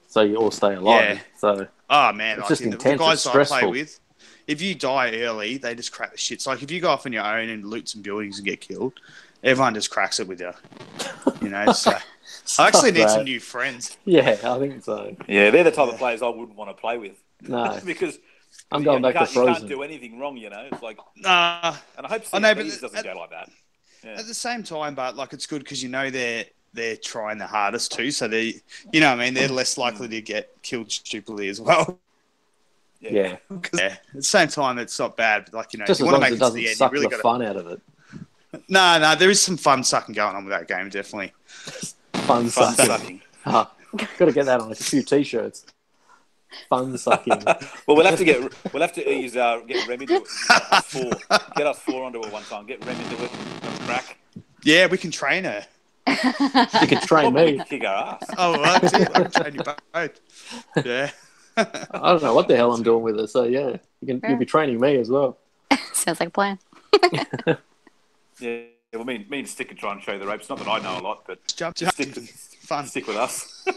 So you all stay alive. Yeah. So. Oh man, it's just intense. The guys I play with, if you die early, they just crack the shit. So like if you go off on your own and loot some buildings and get killed, everyone just cracks it with you. So I actually need some new friends. Yeah, I think so. Yeah, they're the type of players I wouldn't want to play with. No, because I'm going back to Frozen. You can't do anything wrong, It's like and I hope it doesn't go like that. Yeah. At the same time, but like it's good because they're trying the hardest too, so they they're less likely to get killed stupidly as well. Yeah. At the same time, it's not bad. But like just you as want to long make as it doesn't suck the fun out of it. No, there is some fun sucking going on with that game, definitely. Fun sucking. Got to get that on a few t-shirts. Fun sucking. Well, we'll have to get Rem into it. Get us four onto it one time. Get Rem into it. Crack. Yeah, we can train her. You can train me. Kick our ass. Oh, well, that's it. I can train you both. Yeah. I don't know what the hell I'm doing with it. So yeah, you'll be training me as well. Sounds like a plan. Yeah. Well, me and Stick can try and show you the ropes. Not that I know a lot, but Jump. Stick with us.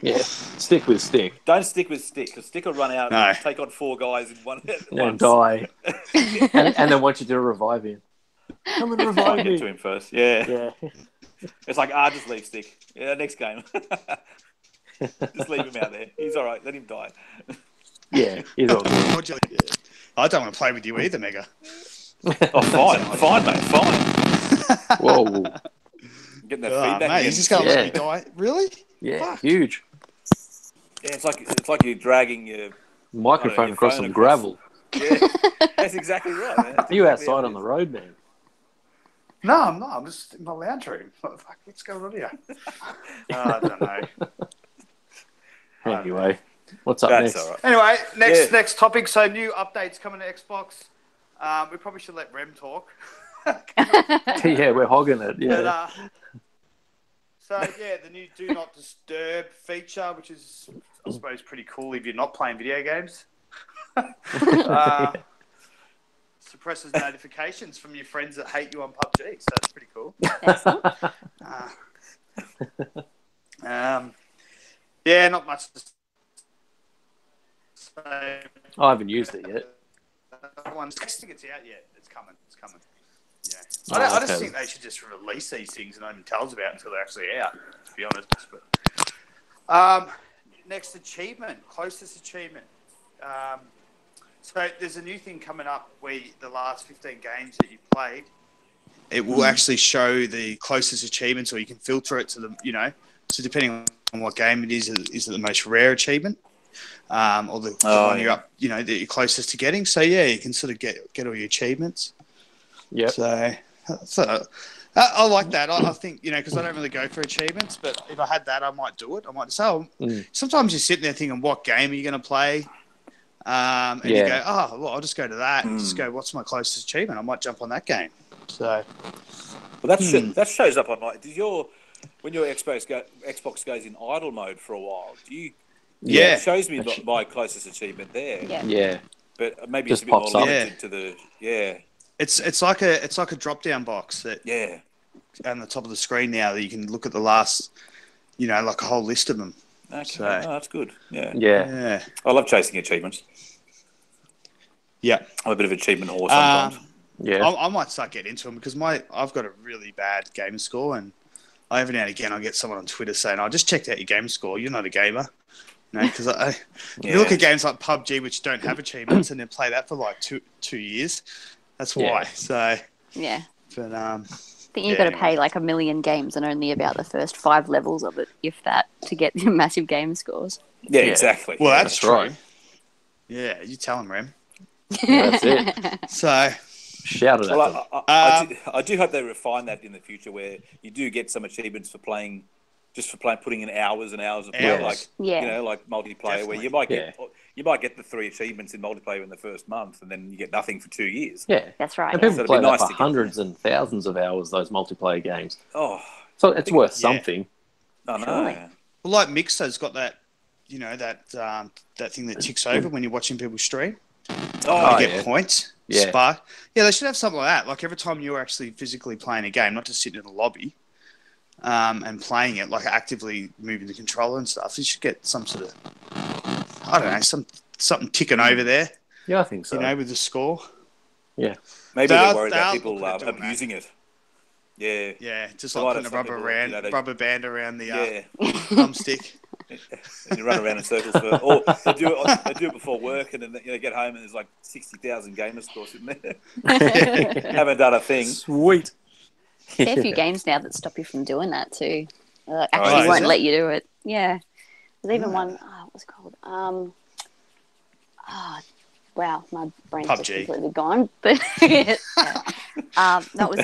Yeah, stick with Stick. Don't stick with Stick, because Stick will run out and take on four guys in one hit. And die. and then want you to revive him. Come and revive me. Get to him first. Yeah. Yeah. It's like, just leave Stick. Yeah, next game. Just leave him out there. He's all right. Let him die. Yeah, he's all good. I don't want to play with you either, Mega. Oh, fine, mate, fine. Whoa. Getting that feedback. Mate, he's just going to let me die. Really? Yeah, Fuck. huge. Yeah, it's like you're dragging your microphone across some gravel. Yeah, that's exactly right, man. You outside on the road, man? No, I'm not. I'm just in my lounge room. Fuck, what's going on here? I don't know. Anyway, what's up That's next? all right. Anyway, next topic. So new updates coming to Xbox. We probably should let Rem talk. Yeah, we're hogging it. Yeah. But, the new Do Not Disturb feature, which is, I suppose, pretty cool if you're not playing video games. Suppresses notifications from your friends that hate you on PUBG, so that's pretty cool. Excellent. Not much to say. I haven't used it yet. I don't think it's out yet. It's coming. Yeah. I just think they should just release these things and not even tell us about it until they're actually out, to be honest. But, next achievement, closest achievement. So there's a new thing coming up where the last 15 games that you played, it will actually show the closest achievements, or you can filter it to the, so depending on what game it is it the most rare achievement, or the one you're up, that you're closest to getting. So you can sort of get all your achievements. Yeah. So I like that. I think, because I don't really go for achievements, but if I had that, I might do it. I might say, sometimes you're sitting there thinking, what game are you going to play? And you go, I'll just go to that and just go, what's my closest achievement? I might jump on that game. So, well, that shows up on when your Xbox goes in idle mode for a while. Do you? Yeah, it shows me my closest achievement there. Yeah. But maybe Just it's a bit more pops up. limited to the It's like a drop down box that on the top of the screen now that you can look at the last, like a whole list of them. Okay, so, that's good. Yeah. I love chasing achievements. Yeah, I'm a bit of an achievement whore sometimes. I might start getting into them because I've got a really bad gamer score, and every now and again I get someone on Twitter saying, "I just checked out your game score. You're not a gamer." Because you look at games like PUBG which don't have achievements and then play that for like two years. That's why. So yeah. But I think you've got to pay like 1 million games and only about the first 5 levels of it, if that, to get massive game scores. Yeah, exactly. Well, that's true. right. Yeah, you tell them, Rem. Yeah, that's it. So, shouted at them. Well, I do hope they refine that in the future, where you do get some achievements for playing, putting in hours and hours of play, Hours. like multiplayer, where Definitely. you might get the 3 achievements in multiplayer in the first month, and then you get nothing for 2 years. Yeah, That's right. and Yeah. people So it'd play be that nice for to get hundreds and thousands of hours. Those multiplayer games. Oh, So it's worth something. I know. Surely. Well, like Mixer's got that, that thing that ticks over when you're watching people stream. Oh, You get points. Yeah. Spark. Yeah, they should have something like that. Like every time you're actually physically playing a game, not just sitting in a lobby and playing it, like actively moving the controller and stuff, you should get some sort of, I don't know, something ticking over there, Yeah, I think so. with the score. Yeah. Maybe they're worried about people looking at doing abusing it. Yeah. Yeah, just A like lot putting of a some people, rubber band around the Yeah. thumbstick. And you run around in circles or they do it before work, and then get home and there's like 60,000 gamer scores in there. Haven't done a thing. Sweet. There are a few games now that stop you from doing that too. is Actually, won't it? let you do it. Yeah, there's even one. What was it called? Wow, my brain's just PUBG. completely gone. But yeah. No, it was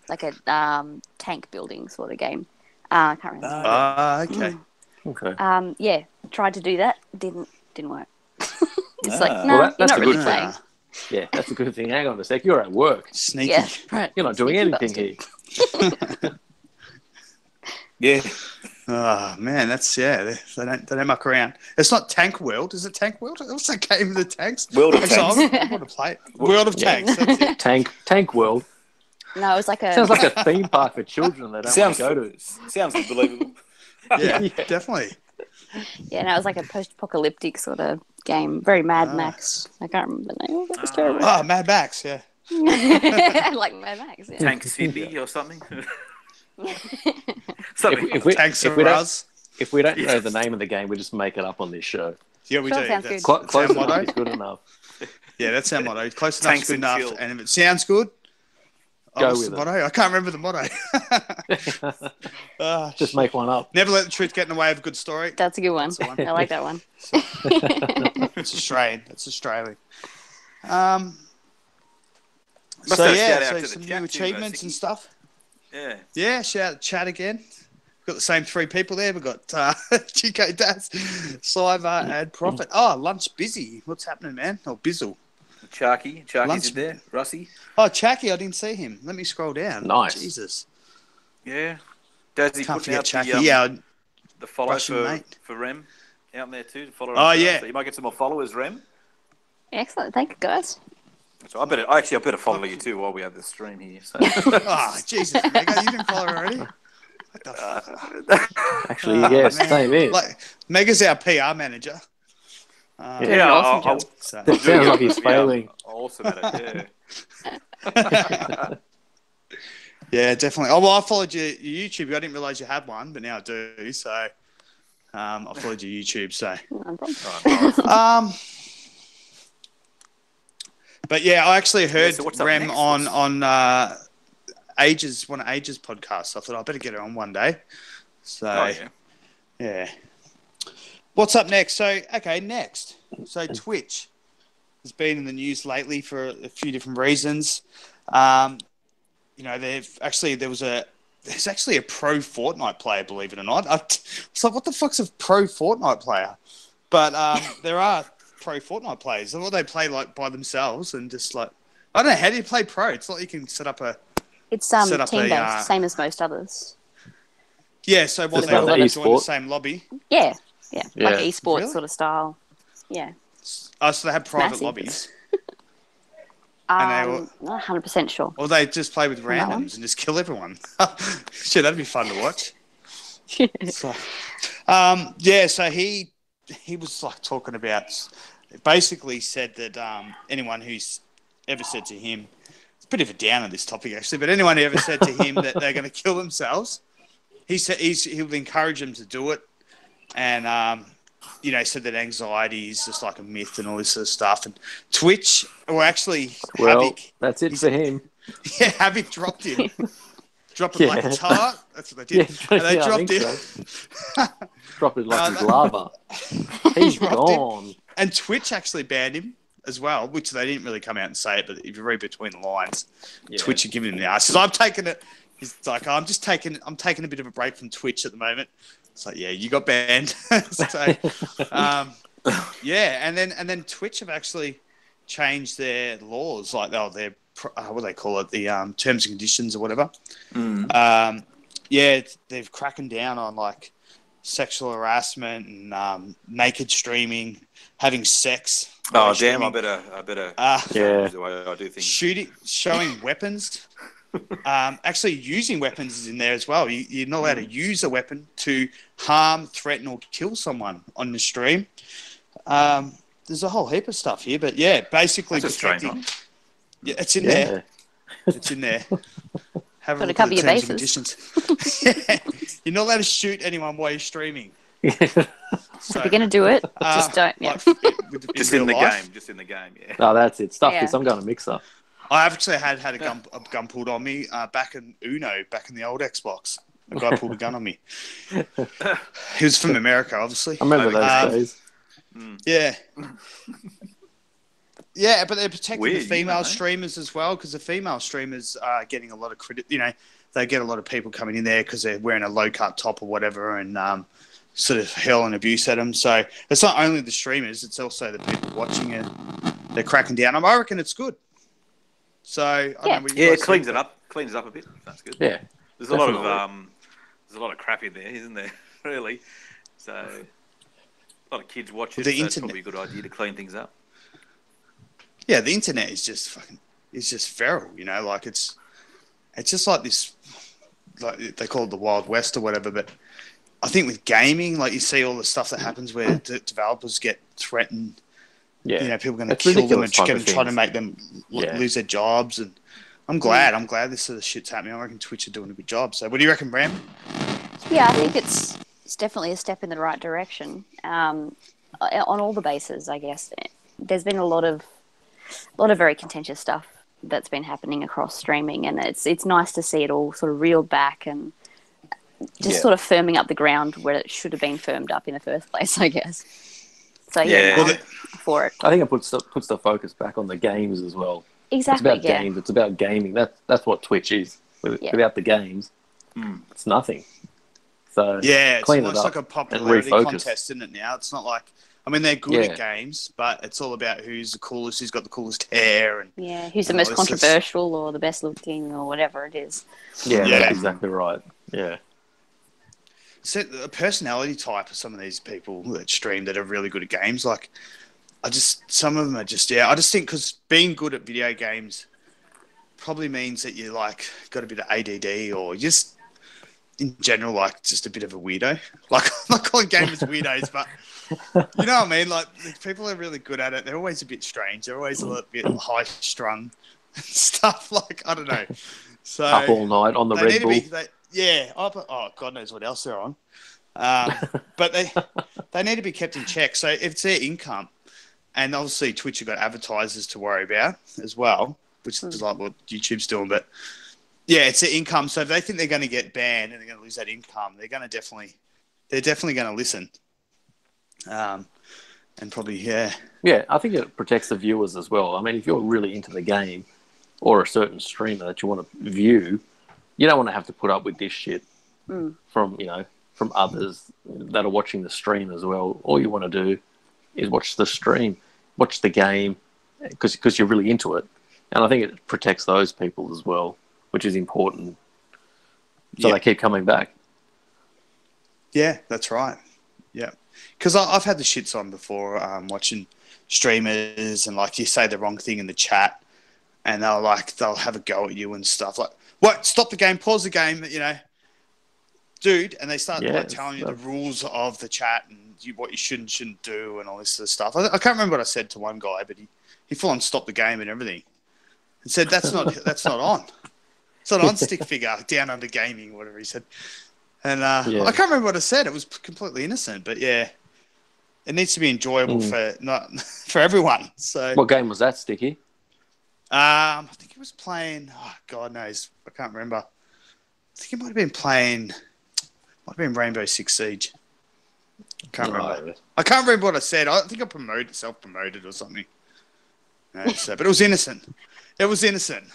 like a tank building sort of game. I can't remember. Okay. Okay. Yeah, tried to do that. Didn't work. It's like, Ah. no, Well, you're that's not a really good playing. Yeah, that's a good thing. Hang on a sec. You're at work. Sneaky. Yeah, right. You're not doing Sneaky anything bastard. here. Yeah. Oh man, they don't muck around. It's not Tank World, is it? Tank World? What's that game with the tanks? World of Actually, Tanks. I want to play it. World of Tanks. That's it. Tank World. No, it was like a. Sounds like a theme park for children they don't want to go to. Sounds believable. Yeah, Yeah. definitely. Yeah, no, it was like a post-apocalyptic sort of game. Very Mad Max. I can't remember the name. That was terrible. Oh, Mad Max. Yeah. Like Mad Max. Yeah. Tank City or something. Something. Tanks if and we don't, Raz. if we don't know the name of the game, we just make it up on this show. Yeah, we Sure, do. sounds That's, good. that's Close our enough motto. is good enough. Yeah, that's our motto. Close enough is Tanks good and enough. chill. And if it sounds good, Go what's with the it. motto? I can't remember the motto. Just make one up. Never let the truth get in the way of a good story. That's a good one. That's the one. I like that one. It's Australian. It's Australian. Must So have a yeah, shout out so to the some chat new too, achievements Sticky. and stuff. Yeah. Yeah, shout out chat again. We've got the same 3 people there. We've got Chico, Daz, Sliver, and Prophet. Oh, lunch busy. What's happening, man? Oh, Bizzle. Charky's Lunch- in there. Russie. Oh, Chacky, I didn't see him. Let me scroll down. Nice. Jesus. Yeah. Dazzy Can't putting forget out Chacky. Yeah. the follow Russian mate. for Rem out there too. To follow Oh, him. yeah. So you might get some more followers, Rem. Excellent. Thank you, guys. So I better follow you too while we have this stream here. So. Oh, Jesus, Mega. You didn't follow her already? What the fuck? Actually, Oh, yes, man. same here. Like, Mega's our PR manager. Doing an awesome job. So, It sounds like he's failing. Awesome at it, yeah, definitely. Oh, well, I followed your YouTube. I didn't realise you had one, but now I do. So I followed your YouTube. So, No problem. but yeah, I actually heard so what's up Rem next? on one of Ages podcasts. I thought I better get her on one day. So Oh, yeah. yeah. What's up next? So next. So Twitch has been in the news lately for a few different reasons. There's actually a pro Fortnite player, believe it or not. It's like, what the fuck's a pro Fortnite player? But there are pro Fortnite players. And what they play like by themselves and just like, I don't know, how do you play pro? It's like you can set up a... It's Set up team-based, a, same as most others. Yeah, so what It's they all like join the e-sport. same lobby. Yeah, Yeah. like esports Really? sort of style. Yeah. Oh, so they have private Massive. lobbies. And they all- Not 100% sure. Or they just play with that one? randoms and just kill everyone. Shit, that'd be fun to watch. So, so he was like talking about, basically said that anyone who's ever said to him, it's a bit of a downer this topic actually, but anyone who ever said to him that they're going to kill themselves, he said he'll encourage them to do it, and said that anxiety is just like a myth and all this sort of stuff. And Twitch, or actually Well, Havoc, that's it for him. yeah, Havoc dropped him. Dropped it like a tar. That's what they did. And they I dropped think him. so. Dropped it like No, his that- lava. He's Dropped him. gone. And Twitch actually banned him as well, which they didn't really come out and say it, but if you read between the lines, Yeah. Twitch are giving him the arse. So I've taken it. He's like, I'm taking a bit of a break from Twitch at the moment. It's like, yeah, you got banned. So, yeah, and then Twitch have actually changed their laws, like their what do they call it, the terms and conditions or whatever. Yeah, they've cracking down on like sexual harassment and naked streaming, having sex. Oh, damn! Streaming. I better. Yeah. The way I do things. Showing weapons. Actually, using weapons is in there as well. You're not allowed to use a weapon to harm, threaten, or kill someone on the stream. There's a whole heap of stuff here, but yeah, basically That's a strange protecting. one. Yeah, it's in there. It's in there. Have a Gotta look cover at the your terms and bases. conditions. Yeah. You're not allowed to shoot anyone while you're streaming. So, If you're gonna do it, just don't. Yeah. like, Just in the real life. game. Just in the game. Yeah. No, that's it. Stuff Yeah. this. I'm going to Mixer. I actually had a gun pulled on me back in Uno, back in the old Xbox. A guy pulled a gun on me. He was from America, obviously. I remember those days. Yeah. Yeah, but they're protecting Weird, the female you know. streamers as well, because the female streamers are getting a lot of credit. You know, they get a lot of people coming in there because they're wearing a low-cut top or whatever and sort of hurl and abuse at them. So it's not only the streamers, it's also the people watching it. They're cracking down. I reckon it's good. So, I don't know what you Yeah, guys it cleans think. it up. Cleans it up a bit. That's good. Yeah. There's a lot definitely. of there's a lot of crap in there, isn't there? Really. So a lot of kids watch it. The So it's internet- probably a good idea to clean things up. Yeah, the internet is just feral, you know, like it's just like this, like they call it the Wild West or whatever. But I think with gaming, like you see all the stuff that happens where developers get threatened. Yeah. You know, people are going to It's kill them ridiculous and type going of to try to things. make them Yeah. lose their jobs. And I'm glad this sort of shit's happening. I reckon Twitch are doing a good job. So what do you reckon, Bram? Yeah, I think it's definitely a step in the right direction on all the bases. I guess there's been a lot of very contentious stuff that's been happening across streaming, and it's nice to see it all sort of reeled back and just sort of firming up the ground where it should have been firmed up in the first place, I guess. So Yeah. I'm for it. I think it puts the focus back on the games as well. Exactly. It's about games. It's about gaming. That's what Twitch is. Without the games, it's nothing. So Yeah, it's clean almost it up like a and popularity refocus. contest, isn't it? Now it's not like they're good at games, but it's all about who's the coolest, who's got the coolest hair, and Yeah, who's the and most all this controversial or the best looking or whatever it is. Yeah, Yeah. that's exactly right. Yeah. So the personality type of some of these people that stream that are really good at games, like some of them are just I just think because being good at video games probably means that you like got a bit of ADD or just in general like just a bit of a weirdo. Like I'm not calling gamers weirdos, but you know what I mean. Like people are really good at it. They're always a bit strange. They're always a little bit high strung and stuff. Like I don't know. So Up all night on the they Red need Bull. to be, oh, God knows what else they're on. But they need to be kept in check. So if it's their income, and obviously Twitch have got advertisers to worry about as well, which is like what YouTube's doing. But yeah, it's their income. So if they think they're going to get banned and they're going to lose that income, they're definitely going to listen. And probably, yeah. Yeah, I think it protects the viewers as well. I mean, if you're really into the game or a certain streamer that you want to view, you don't want to have to put up with this shit from others that are watching the stream as well. All you want to do is watch the stream, watch the game, because you're really into it. And I think it protects those people as well, which is important. So they keep coming back. Yeah, that's right. Yeah. Because I've had the shits on before watching streamers and like you say the wrong thing in the chat and they'll have a go at you and stuff like, what? Stop the game, pause the game, you know, dude. And they start telling you the rules of the chat and what you should and shouldn't do and all this sort of stuff. I can't remember what I said to one guy, but he full on stopped the game and everything and said, that's not on. It's not on StickFiga, down under gaming, whatever he said. And I can't remember what I said. It was completely innocent, but yeah, it needs to be enjoyable for everyone. So, What game was that, Sticky? I think he was playing. Oh, God knows, I can't remember. I think he might have been Rainbow Six Siege. I can't remember. I can't remember what I said. I think I self-promoted or something. But it was innocent. It was innocent.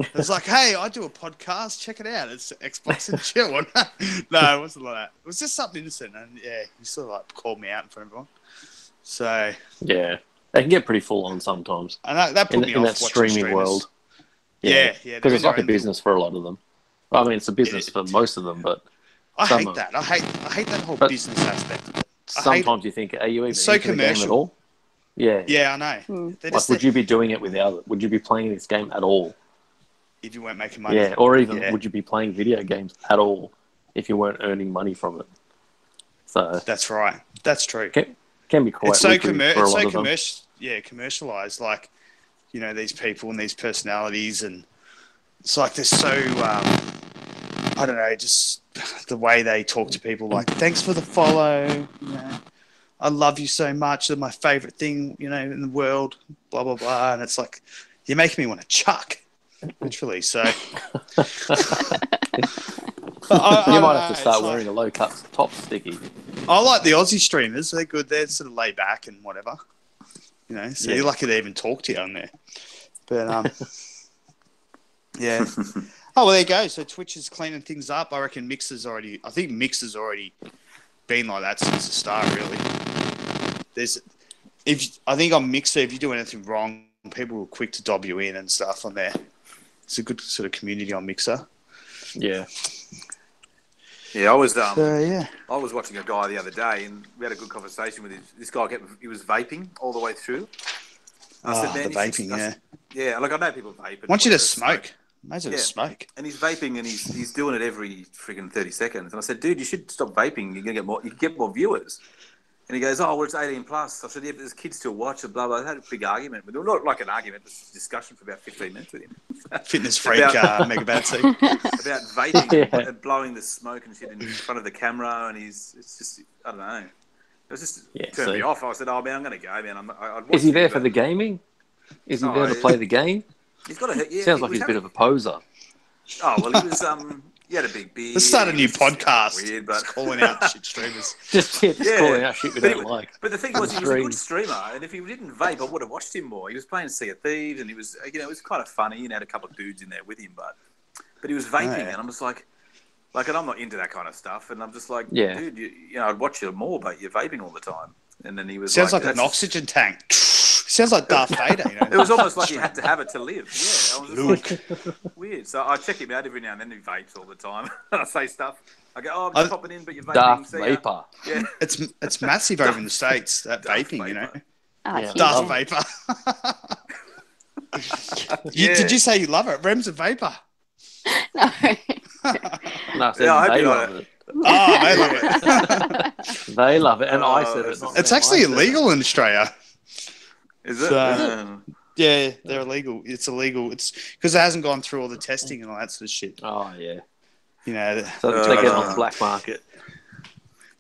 It was like, hey, I do a podcast. Check it out. It's Xbox and chill. No, it wasn't like that. It was just something innocent. And yeah, he sort of like called me out in front of everyone. So Yeah, they can get pretty full on sometimes. And that put me off in that streaming streamers. world. Yeah. Because it's like a business for a lot of them. Well, I mean, it's a business for most of them, but I hate that. I hate that whole business aspect of it. Sometimes you think, are you even so into the game at all? Yeah. Yeah, I know. Like, would you be doing it without it? Would you be playing this game at all? If you weren't making money. Yeah, or even would you be playing video games at all if you weren't earning money from it? So that's right. That's true. Can be quite. It's so commercialized. Like, you know, these people and these personalities, and it's like they're so. I don't know, just the way they talk to people. Like, thanks for the follow. You know, I love you so much. They're my favorite thing, you know, in the world. Blah blah blah. And it's like, you're making me want to chuck. Literally, so. You might have to start wearing a low-cut top, Sticky. I like the Aussie streamers. They're good. They're sort of laid back and whatever. You know, so you're lucky they even talk to you on there. But, yeah. Oh, well, there you go. So Twitch is cleaning things up. I reckon Mixer's already been like that since the start, really. I think on Mixer, if you do anything wrong, people are quick to dob you in and stuff on there. It's a good sort of community on Mixer. Yeah. Yeah, I was yeah. I was watching a guy the other day, and we had a good conversation with this guy. He was vaping all the way through. I said, man, the vaping, yeah. Like, I know people vape. Want you to smoke. Imagine smoke. And he's vaping, and he's doing it every freaking 30 seconds. And I said, dude, you should stop vaping. You're gonna get more viewers. And he goes, oh, well, it's 18 plus. I said, yeah, but there's kids still watch it, blah, blah. I had a big argument, but not like an argument, but a discussion for about 15 minutes with him. Fitness freak, Mega Batsy. About vaping and blowing the smoke and shit in front of the camera, and it's just, I don't know. It was just turned me off. I said, oh, man, I'm going to go, man. Is he there for the gaming? Is he there to play the game? He's got a... Sounds like he's a bit of a poser. Oh, well, he was... He had a big beard. Let's start a new podcast. Weird, but calling out shit streamers. Just calling out shit we don't like. But the thing was, he was a good streamer, and if he didn't vape, I would have watched him more. He was playing Sea of Thieves, and he was, you know, it was kind of funny, and had a couple of dudes in there with him, but he was vaping, and I'm just like, and I'm not into that kind of stuff, and I'm just like, dude, you know, I'd watch you more, but you're vaping all the time. And then he was sounds like an oxygen tank. Sounds like Darth Vader, you know. It was almost like he had to have it to live. Yeah, I was just like, weird. So I check him out every now and then. He vapes all the time. I say stuff. I go, oh, I'm just popping in, but you're vaping. Darth Vapor. Yeah, it's massive over in the States. That vaping, you know. Darth Vapor. Did you say you love it? Rem's a vapor. No. No, I said they love it. Oh, they love it. They love it, and I said it. It's actually illegal in Australia. Is it? Yeah, they're illegal. It's illegal. It's because it hasn't gone through all the testing and all that sort of shit. Oh, yeah. You know, so they get it on the black market.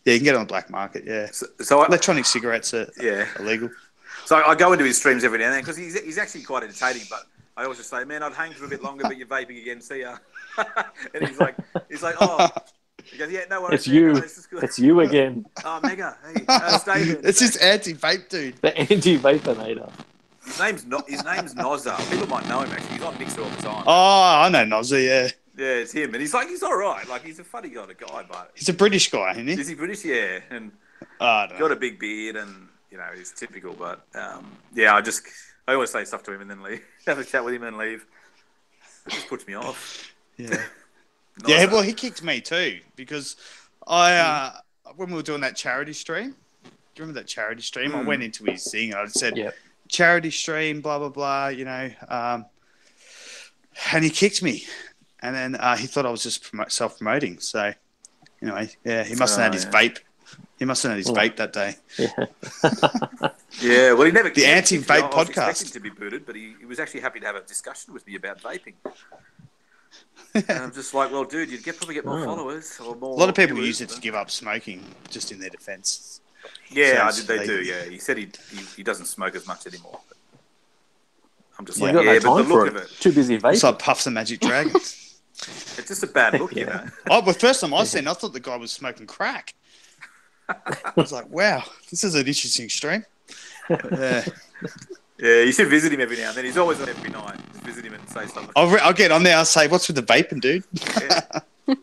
Yeah, you can get it on the black market, yeah. So electronic cigarettes are illegal. So I go into his streams every now and then because he's actually quite entertaining, but I always just say, man, I'd hang for a bit longer, but you're vaping again. See ya. And he's like, oh. He goes, yeah, no worries. It's you. It's you again. Oh, Mega. Hey, David. It's this anti-vape dude. The anti-vaponator. His name's Nozza. People might know him, actually. He's on Mixer all the time. Oh, I know Nozza, yeah. Yeah, it's him. And he's all right. Like, he's a funny kind of guy, but... He's a British guy, isn't he? Is he British? Yeah. And got a big beard and, you know, he's typical. But, yeah, I always say stuff to him and then leave. Have a chat with him and leave. It just puts me off. Yeah. Yeah, well, he kicked me too because I when we were doing that charity stream, do you remember that charity stream? I went into his thing and I said, charity stream, blah, blah, blah, you know, and he kicked me. And then he thought I was just self-promoting. So, anyway, yeah, he must have had his vape. He must have had his vape that day. Yeah, well, he never... The anti-vape podcast. I was expecting to be booted, but he was actually happy to have a discussion with me about vaping. And I'm just like, well, dude, you'd probably get more followers or more. A lot of people use it to give up smoking, just in their defence. Yeah, they do. Yeah, he said he doesn't smoke as much anymore. I'm just like, but the look of it, too busy vaping. It's like Puffs and Magic Dragon. It's just a bad look, you know. The first time I seen, I thought the guy was smoking crack. I was like, wow, this is an interesting stream. Yeah, you should visit him every now and then. He's always on every night. Just visit him and say something. I'll get on there. I'll say, "What's with the vaping, dude?" Yeah. Here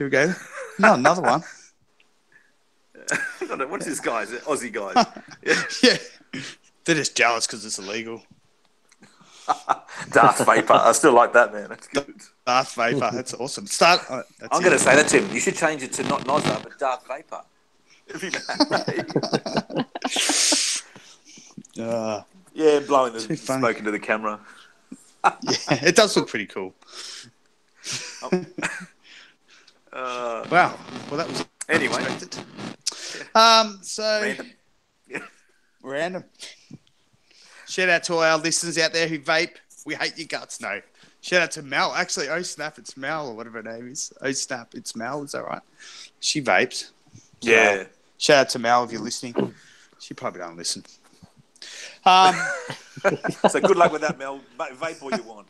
we go. No, another one. What's this guy? Is it Aussie guys? Yeah. They're just jealous because it's illegal. Darth Vapor. I still like that, man. That's good. Darth Vapor. That's awesome. I'm going to say that to him. You should change it to not Nozza, but Darth Vapor. Yeah, blowing the smoke into the camera. Yeah, it does look pretty cool. Wow. Well, that was anyway. Unexpected. So random. Shout out to all our listeners out there who vape. We hate your guts. No. Shout out to Mel. Actually, oh snap, it's Mel or whatever her name is. Oh snap, it's Mel. Is that right? She vapes. Yeah. Shout out to Mel if you're listening. She probably don't listen. So good luck with that, Mel. Vape all you want.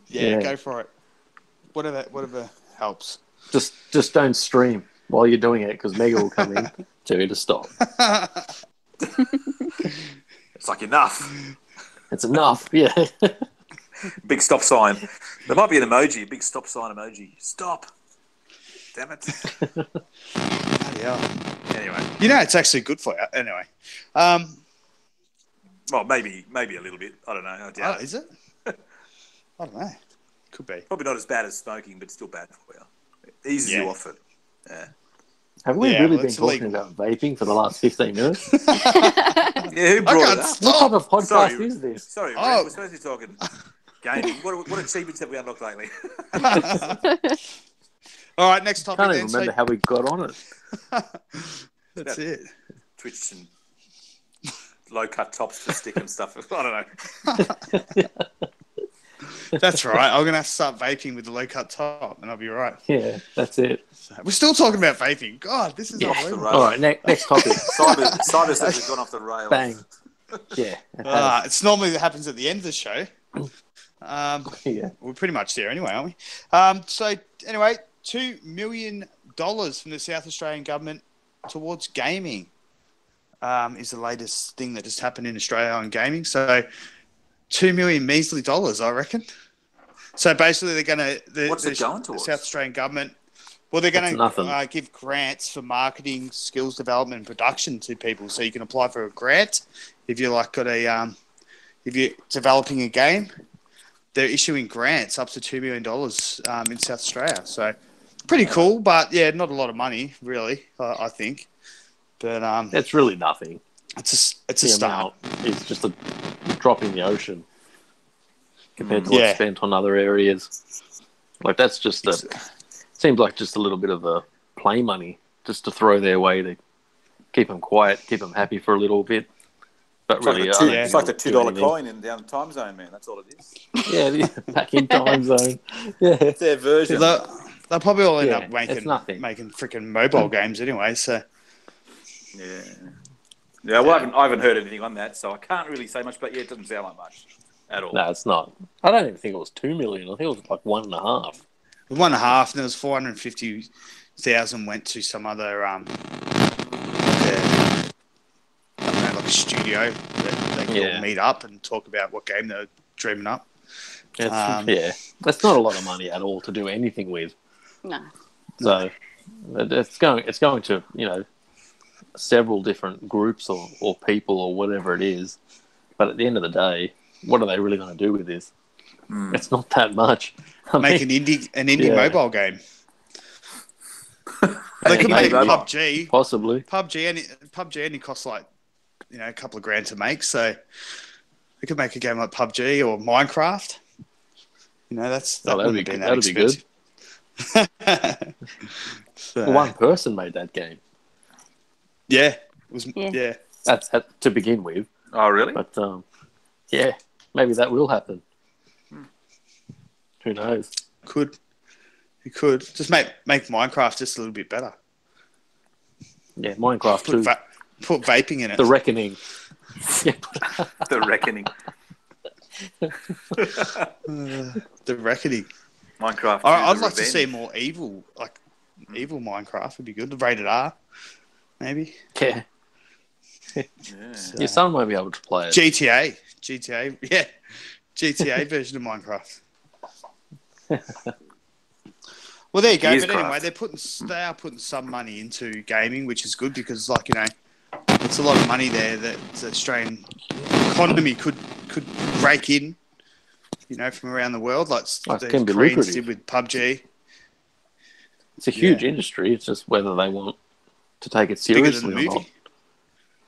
Yeah, go for it. Whatever helps. Just don't stream while you're doing it because Mega will come in tell you to stop. It's like enough. It's enough, yeah. Big stop sign. There might be an emoji, a big stop sign emoji. Stop. Damn it. Yeah. Anyway. It's actually good for you. Anyway. Well, maybe a little bit. I don't know. I doubt it. Is it? I don't know. Could be. Probably not as bad as smoking, but still bad for you. Eases you off it. Yeah. Have we really been talking about vaping for the last 15 minutes? Yeah, who brought it up? What type of podcast is this? Sorry, we're supposed to be talking gaming. What achievements have we unlocked lately? All right, next topic. I can't even remember how we got on it. That's it. Twitch and low-cut tops for stick and stuff. I don't know. That's right. I'm going to have to start vaping with the low-cut top, and I'll be right. Yeah, that's it. We're still talking about vaping. God, this is unbelievable. All right, next topic. Cyber says we've gone off the rails. Bang. Yeah. It's normally that happens at the end of the show. We're pretty much there anyway, aren't we? So, anyway, $2 million from the South Australian government towards gaming is the latest thing that just happened in Australia on gaming. So, $2 million measly dollars, I reckon. So, basically, they're going to... What's it going towards? The South Australian government... Well, they're going to give grants for marketing, skills development, and production to people. So you can apply for a grant if you're if you're developing a game. They're issuing grants up to $2 million in South Australia. So pretty cool, but yeah, not a lot of money really. I think, but it's really nothing. It's a start. It's just a drop in the ocean compared to what's spent on other areas. Like that's just seems like just a little bit of a play money just to throw their way to keep them quiet, keep them happy for a little bit. But really, it's like the $2 coin in down the time zone, man. That's all it is. Yeah, back in time zone. Yeah, it's their version. They'll probably all end up making freaking mobile games anyway. So yeah. Well, I haven't heard anything on that, so I can't really say much. But yeah, it doesn't sound like much at all. No, it's not. I don't even think it was 2 million. I think it was like 1.5. 1.5, and there was 450,000 went to some other like a studio that they can all meet up and talk about what game they're dreaming up. That's not a lot of money at all to do anything with. No. So it's going to several different groups or people or whatever it is. But at the end of the day, what are they really going to do with this? It's not that much. Make an indie mobile game. They could make PUBG. Possibly. PUBG only costs like a couple of grand to make, so they could make a game like PUBG or Minecraft. That would be that expensive. Good. So, one person made that game. Yeah, it was. Yeah, that's to begin with. Oh, really? But maybe that will happen. Who knows? You could just make Minecraft just a little bit better. Yeah, Minecraft too. Put vaping in it. The Reckoning. The Reckoning. The Reckoning. Minecraft. I'd like to see more evil Minecraft would be good. Rated R, maybe. Yeah. Yeah. Your son won't be able to play it. GTA, yeah, GTA version of Minecraft. Well, there you go. It is But anyway, craft. they are putting some money into gaming, which is good because, like, you know, it's a lot of money there that the Australian economy could rake in, you know, from around the world, like It the can be Koreans lucrative. did with PUBG. It's a huge Yeah. industry. It's just whether they want to take it It's bigger than seriously the or not. movie.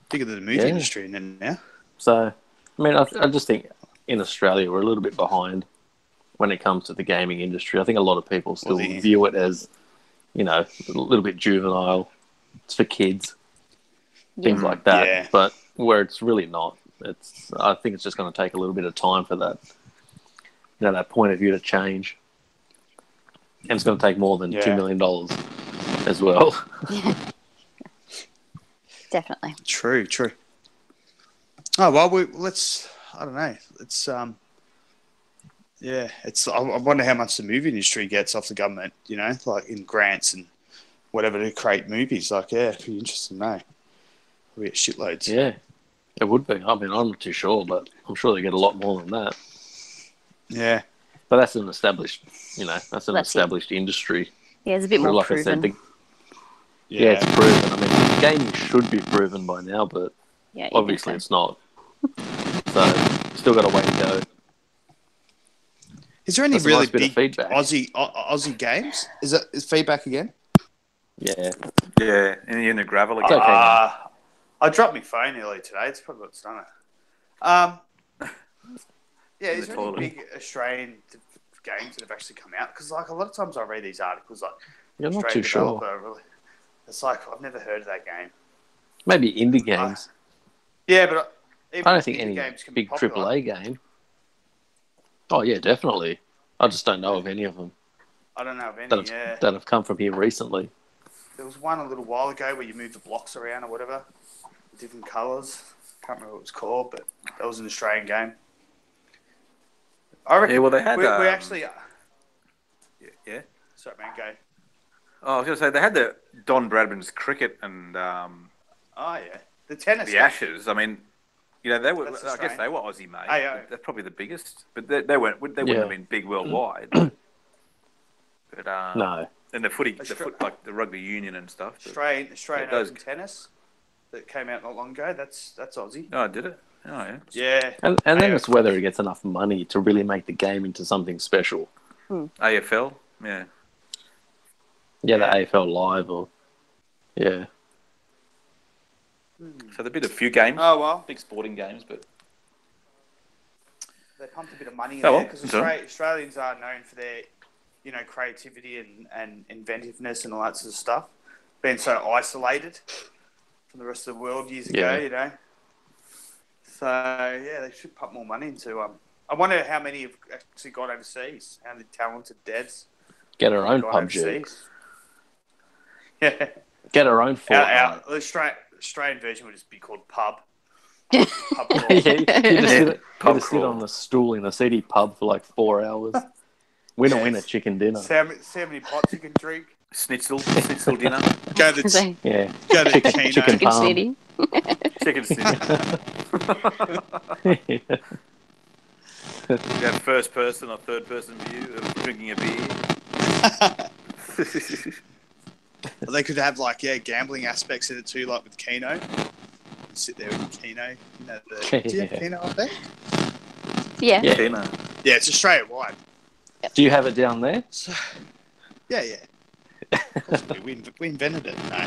Bigger than the movie Yeah. industry now. So, I mean, I just think in Australia we're a little bit behind when it comes to the gaming industry. I think a lot of people still view it as, you know, a little bit juvenile. It's for kids, things like that. Yeah. But where it's really not. I think it's just going to take a little bit of time for that, you know, that point of view to change. And it's going to take more than $2 million as well. Definitely. True. Oh well, I don't know. It's yeah. I wonder how much the movie industry gets off the government. You know, like in grants and whatever to create movies. Like, yeah, it'd be interesting to know. We get shitloads. Yeah, it would be. I mean, I'm not too sure, but I'm sure they get a lot more than that. Yeah. But that's an established, you know, That's established industry. Yeah, it's a bit But more like proven. I said, yeah, it's proven. I mean, gaming should be proven by now, but Yeah, obviously it's not. So, still got a way to go. Is there any That's a really nice bit of big feedback. Aussie games? Is feedback again? Yeah. Yeah, in the gravel It's again. okay, man. I dropped my phone earlier today. It's probably what's done it. Yeah, is there any toilet. big Australian games that have actually come out? Because like a lot of times I read these articles like You're not Australian too sure. developer, really. It's like I've never heard of that game. Maybe indie games. Yeah, but even I don't think indie any games can be big popular. AAA game. Oh, yeah, definitely. I just don't know of any of them I don't know of any. that have come from here recently. There was one a little while ago where you moved the blocks around or whatever, different colours. Can't remember what it was called, but that was an Australian game. I reckon. Yeah, well, they had. We actually. Yeah. Sorry, man. Go. Oh, I was going to say they had the Don Bradman's cricket and Oh yeah, the tennis. the game. Ashes. I mean, you know, they were. That's I guess they were Aussie made. AO. They're probably the biggest, but they weren't. They wouldn't have been big worldwide. But No. and the footy, like the rugby union and stuff. But, Australian those- Open tennis that came out not long ago. That's Aussie. Oh, did it? Oh, yeah. Yeah. And then AO. it's whether it gets enough money to really make the game into something special. AFL. Yeah. Yeah, the AFL Live or... Yeah. So they did a few games. Oh well, Big sporting games, but they pumped a bit of money in Oh, well, there because okay. Australians are known for their, you know, creativity and inventiveness and all that sort of stuff. Being so isolated from the rest of the world years ago, you know. So yeah, they should pump more money into. I wonder how many have actually gone overseas. How many talented devs Get our own gone PUBG. overseas? Yeah, Get our own Fortnite. the Australian version would just be called Pub. Yeah, Pub you just Pub sit crawl. on the stool in a seedy pub for like 4 hours. Winner, chicken dinner. See how many pots you can drink. Schnitzel dinner. Go to So, Yeah. go to Chicken- Keno. chicken chicken palm. snitty. Chicken schnitzel. You have first person or third person view of drinking a beer. Well, they could have like gambling aspects in it too, like with Keno. Sit there with Keno. You know, do you have Keno up there? Yeah. Yeah. Dinner. Yeah, it's Australia wide. Do you have it down there? So, yeah. Of course we invented it. No.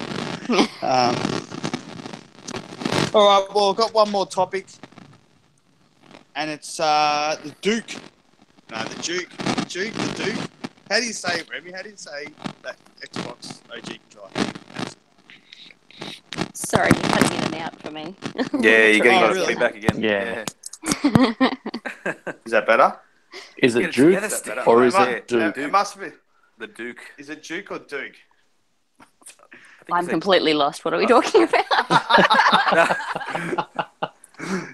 All right. Well, I've got one more topic, and it's the Duke. No, the Duke. The Duke. How do you say it, Remy? How do you say that Xbox OG controller? Sorry, you're cutting in and out for me. Yeah, you got really? feedback again. Yeah. Is that better? Is Get it it Duke together, Steve. or is Yeah. it Duke? It must be. The Duke. Is it Duke or Duke? I think I'm it's completely lost. What are we talking about?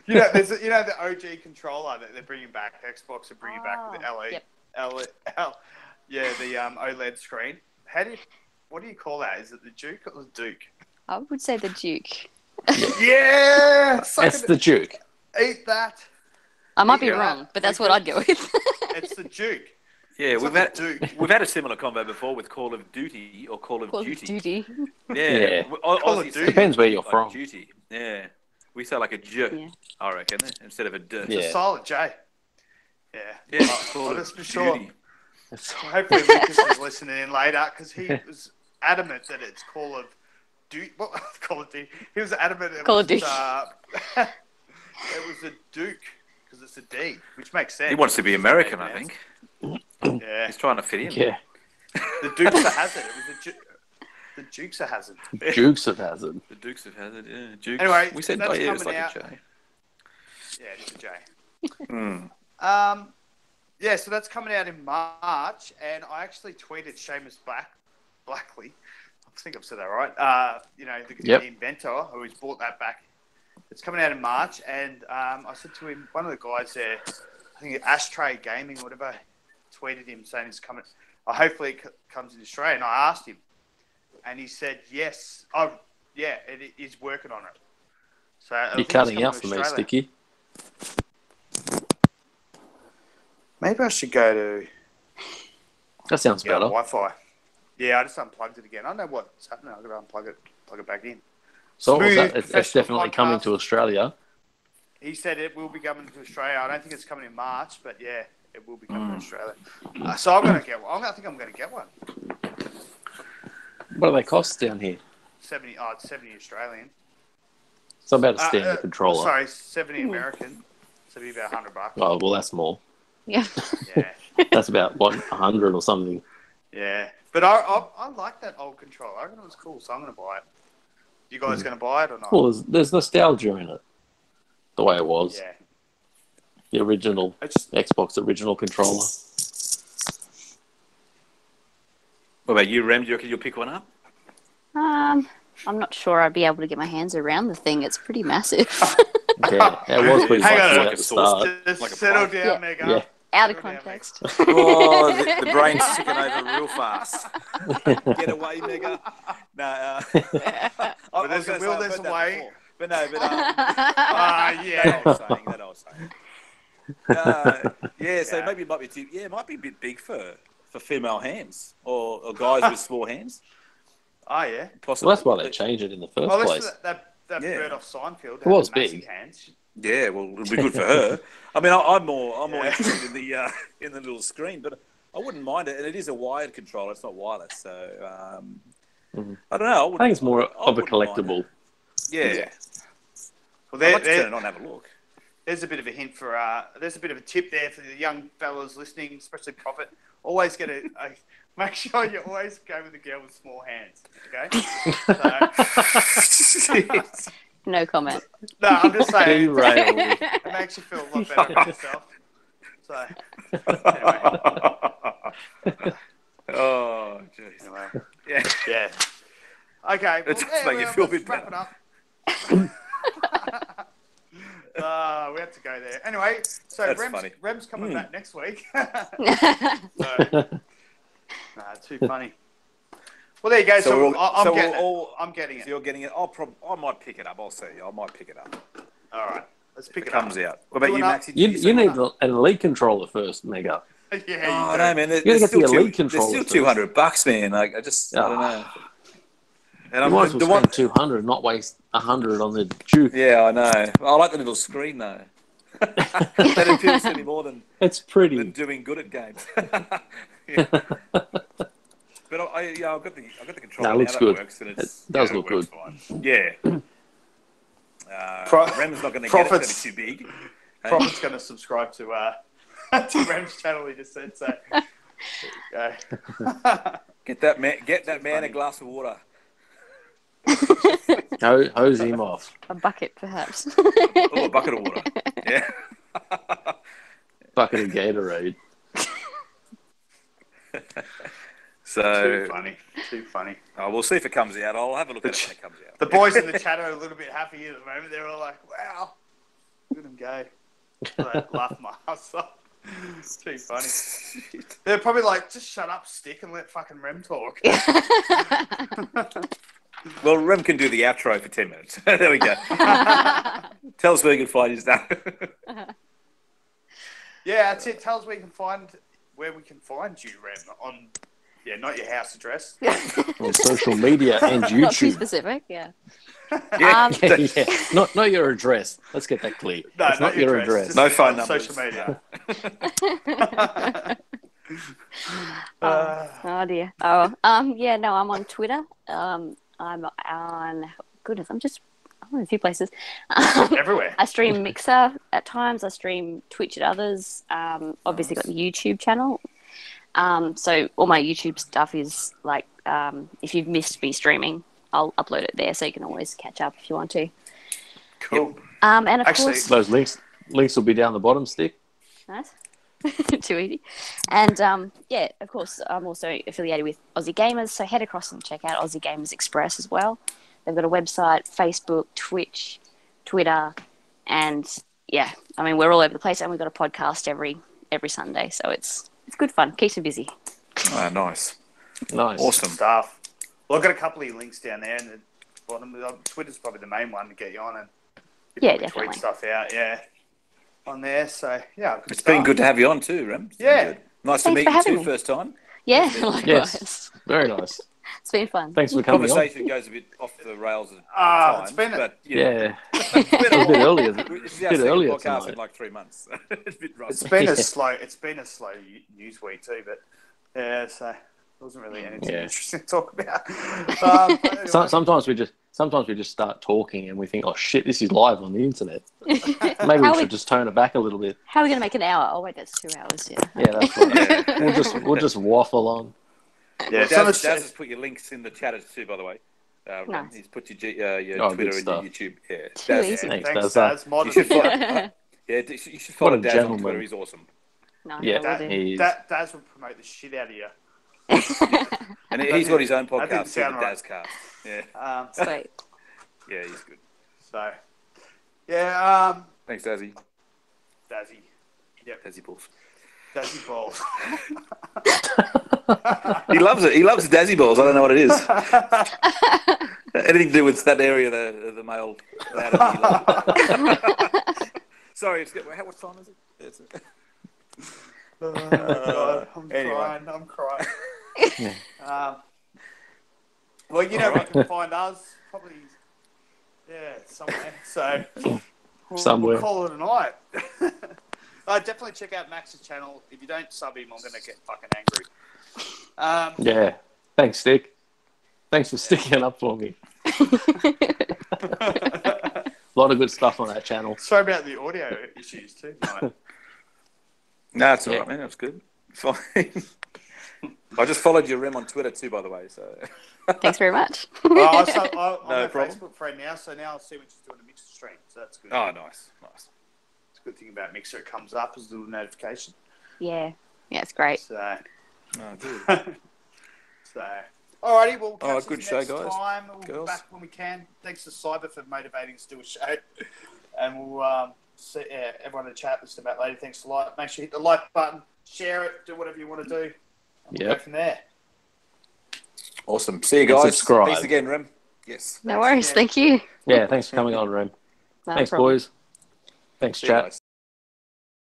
You know, the OG controller that they're bringing back. Xbox are bringing back with the Yep. the OLED screen. What do you call that? Is it the Duke or the Duke? I would say the Duke. Yeah, That's the Duke. eat that. I might be Yeah. wrong, but that's what I'd go with. It's the Duke. Yeah, It's we've like had a Duke. we've had a similar combo before with Call of Duty or Call of Call of Duty. Duty. Yeah, Call of Aussies Duty. say Depends where you're like from. Duty. Yeah, we say like a J, Yeah. I reckon, instead of a D. It's a Yeah. silent J. Yeah. Yeah, Call I'll of just be sure. Duty. Hopefully Lucas is listening in later because he was adamant that it's Call of Duty. What Call of Duty? He was adamant it Call was of Duty. it was a Duke because it's a D, which makes sense. He wants to be American, I think. Yeah. He's trying to fit in. Yeah. The Dukes of Hazzard. It was the Dukes of Hazzard. Dukes of Hazzard. The Dukes of Hazzard, yeah. Dukes. Anyway, we said, that's yeah, it's like coming out. a J. Yeah, it's a J. Mm. Yeah, so that's coming out in March, and I actually tweeted Seamus Blackley. I think I've said that right. The inventor who's brought that back. It's coming out in March, and I said to him, one of the guys there, I think Ashtray Gaming, whatever, tweeted him saying it's coming. Hopefully it comes in Australia, and I asked him, and he said yes. Oh, yeah, it is working on it. So You're cutting out for me, Sticky. Maybe I should go to That sounds better. Wi-Fi. Yeah, I just unplugged it again. I don't know what's happening. I've got to unplug it, plug it back in. So what was Smooth, that? It's professional definitely podcast. coming to Australia. He said it will be coming to Australia. I don't think it's coming in March, but yeah, it will be coming to Australia. So I'm going to get one. I think I'm going to get one. What do they cost down here? 70 Australian. It's about a standard controller. Sorry, 70 American. So it'd be about $100. Oh, well, that's more. Yeah. Yeah. That's about, what, 100 or something. Yeah. But I like that old controller. I reckon it was cool, so I'm going to buy it. You guys going to buy it or not? Well, there's nostalgia in it. The way it was. Yeah. The original Xbox original controller. What about you, Rem? Do you reckon you'll pick one up? I'm not sure I'd be able to get my hands around the thing. It's pretty massive. Yeah, it was pretty Hang on. much at the start. Just Like a settle pipe. down, Yeah. Mega. Yeah. Out of Settle down, context. Oh, the brain's ticking over real fast. Get away, Mega. No, I was there's a gonna will, say, I've there's heard a that way. before. But no, Yeah. that I was saying. Yeah, so Yeah. maybe it might be it might be a bit big for female hands or guys with small hands. Oh, yeah. Possibly. Well, that's why they changed it in the first Well, place. listen, that Yeah. bird off Seinfeld. It was had massive big. Hands. Yeah, well, it'll be good for her. I mean, I'm more Yeah. interested in the little screen, but I wouldn't mind it. And it is a wired controller; it's not wireless. So I don't know. I think it's more I of a wouldn't mind collectible. it. Yeah, Well, I'd like to turn it on and have a look. there's a bit of a hint for. There's a bit of a tip there for the young fellas listening, especially Prophet. Always get make sure you always go with the girl with small hands. Okay. So, No comment. no, I'm just saying. Derailed. It makes you feel a lot better about yourself. So, anyway. Oh, jeez. Anyway. Yeah. Yeah. Okay. It does make you feel a let's bit wrap it up. We have to go there. Anyway, so That's funny. Rem's coming back next week. Too funny. Well, there you go. So, I'm getting it. So you're getting it. I might pick it up. I'll see. I might pick it up. All right. Let's pick It it up. comes out. What about you, Maxie? You need an elite controller first, Mega. Yeah, Oh, you no, do. man. You gotta get the elite They're controller still first. $200, man. Like, I don't know. And You might as well spend 200, not waste 100 on the Duke. Yeah, I know. I like the little screen though. That appeals to me more than It's pretty. doing good at games. Yeah. But I've got the controller. No, it looks now, good. That works, and It does look works fine. Yeah. Rem's not going to get it. It's going to be too big. Prophet's going to subscribe to Rem's channel. He just said so. There you go. Get that man a glass of water. Hose him off. A bucket, perhaps. Oh, a bucket of water. Yeah. Bucket of Gatorade. So Too funny. we'll see if it comes out. I'll have a look at it when it comes out. The boys in the chat are a little bit happy at the moment. They're all like, "Wow, look at them go!" I laugh my ass off. It's too funny. They're probably like, "Just shut up, Stick, and let fucking Rem talk." Well, Rem can do the outro for 10 minutes. There we go. Tell us where you can find you stuff. Yeah, that's it. Tell us where we can find you, Rem, on not your house address. On social media and YouTube. Not too specific, yeah. Yeah. Yeah. Not your address. Let's get that clear. No, it's not your address. Just No phone on numbers. social media. Oh dear. I'm on Twitter. I'm on I'm on a few places. Everywhere. I stream Mixer at times. I stream Twitch at others. Obviously got the YouTube channel. So all my YouTube stuff is like, if you've missed me streaming, I'll upload it there, so you can always catch up if you want to. Cool. And of Actually, course, Those links will be down the bottom, Stick. nice. Too easy. And of course, I'm also affiliated with Aussie Gamers, so head across and check out Aussie Gamers Express as well. They've got a website, Facebook, Twitch, Twitter, and we're all over the place, and we've got a podcast every Sunday, so it's good fun. Keeps me busy. Oh, nice. Awesome stuff. Well, I've got a couple of links down there, and the bottom. Twitter's probably the main one to get you on, and Definitely. tweet stuff out. On there. So It's been good to have you on too, Rem. Good. Nice to meet you too, first time. Yeah, likewise. Yes, very nice. It's been fun. Thanks for coming on. Conversation goes a bit off the rails at times, it's been it's been a bit earlier. This is our second podcast in like 3 months. It's a bit rough. It's been a slow news week too, but so it wasn't really anything interesting to talk about. Anyway. Sometimes we just start talking and we think, oh shit, this is live on the internet. Maybe we should just tone it back a little bit. How are we going to make an hour? Oh wait, that's 2 hours. Yeah. Yeah, that's right. We'll just waffle on. Yeah, Daz has put your links in the chat too, by the way. Nice. He's put your Twitter and your YouTube. Yeah, Too easy. Thanks, Daz. You should follow, you should follow Daz on Twitter. He's awesome. No, Yeah, Daz will promote the shit out of you. And he's got his own That didn't podcast, the sound right. Dazcast. Yeah, Sweet. yeah, he's good. So, Thanks, Dazzy. Dazzy. Yep. Dazzy balls. Dazzy balls. He loves it. He loves Dazzy balls. I don't know what it is. Anything to do with that area of the male anatomy. Sorry, what time is it? Oh, God. I'm crying. Well, where you can find us, probably, somewhere. So, we'll call it a night. Definitely check out Max's channel. If you don't sub him, I'm going to get fucking angry. Thanks, Stick. Thanks for sticking it up for me. A lot of good stuff on that channel. Sorry about the audio issues too. Mate. No, it's all right, man. That's good. Fine. I just followed your Rem on Twitter too, by the way. So Thanks very much. I'm No a problem. Facebook friend now, so now I'll see when she's doing a Mixer stream. So that's good. Oh, nice. It's a good thing about Mixer. It comes up as a little notification. Yeah, it's great. So, good. Alrighty, we'll catch good us show, next guys. time. We'll be back when we can. Thanks to Cyber for motivating us to do a show. And we'll see everyone in the chat listen about later. Thanks a lot. Make sure you hit the like button, share it, do whatever you want to do. And we'll go from there. Awesome. See you guys. Subscribe. Thanks again, Rem. Yes. No worries. Thank you. Yeah, thanks for coming on, Rem. No Thanks, problem. boys. Thanks, See you chat. guys.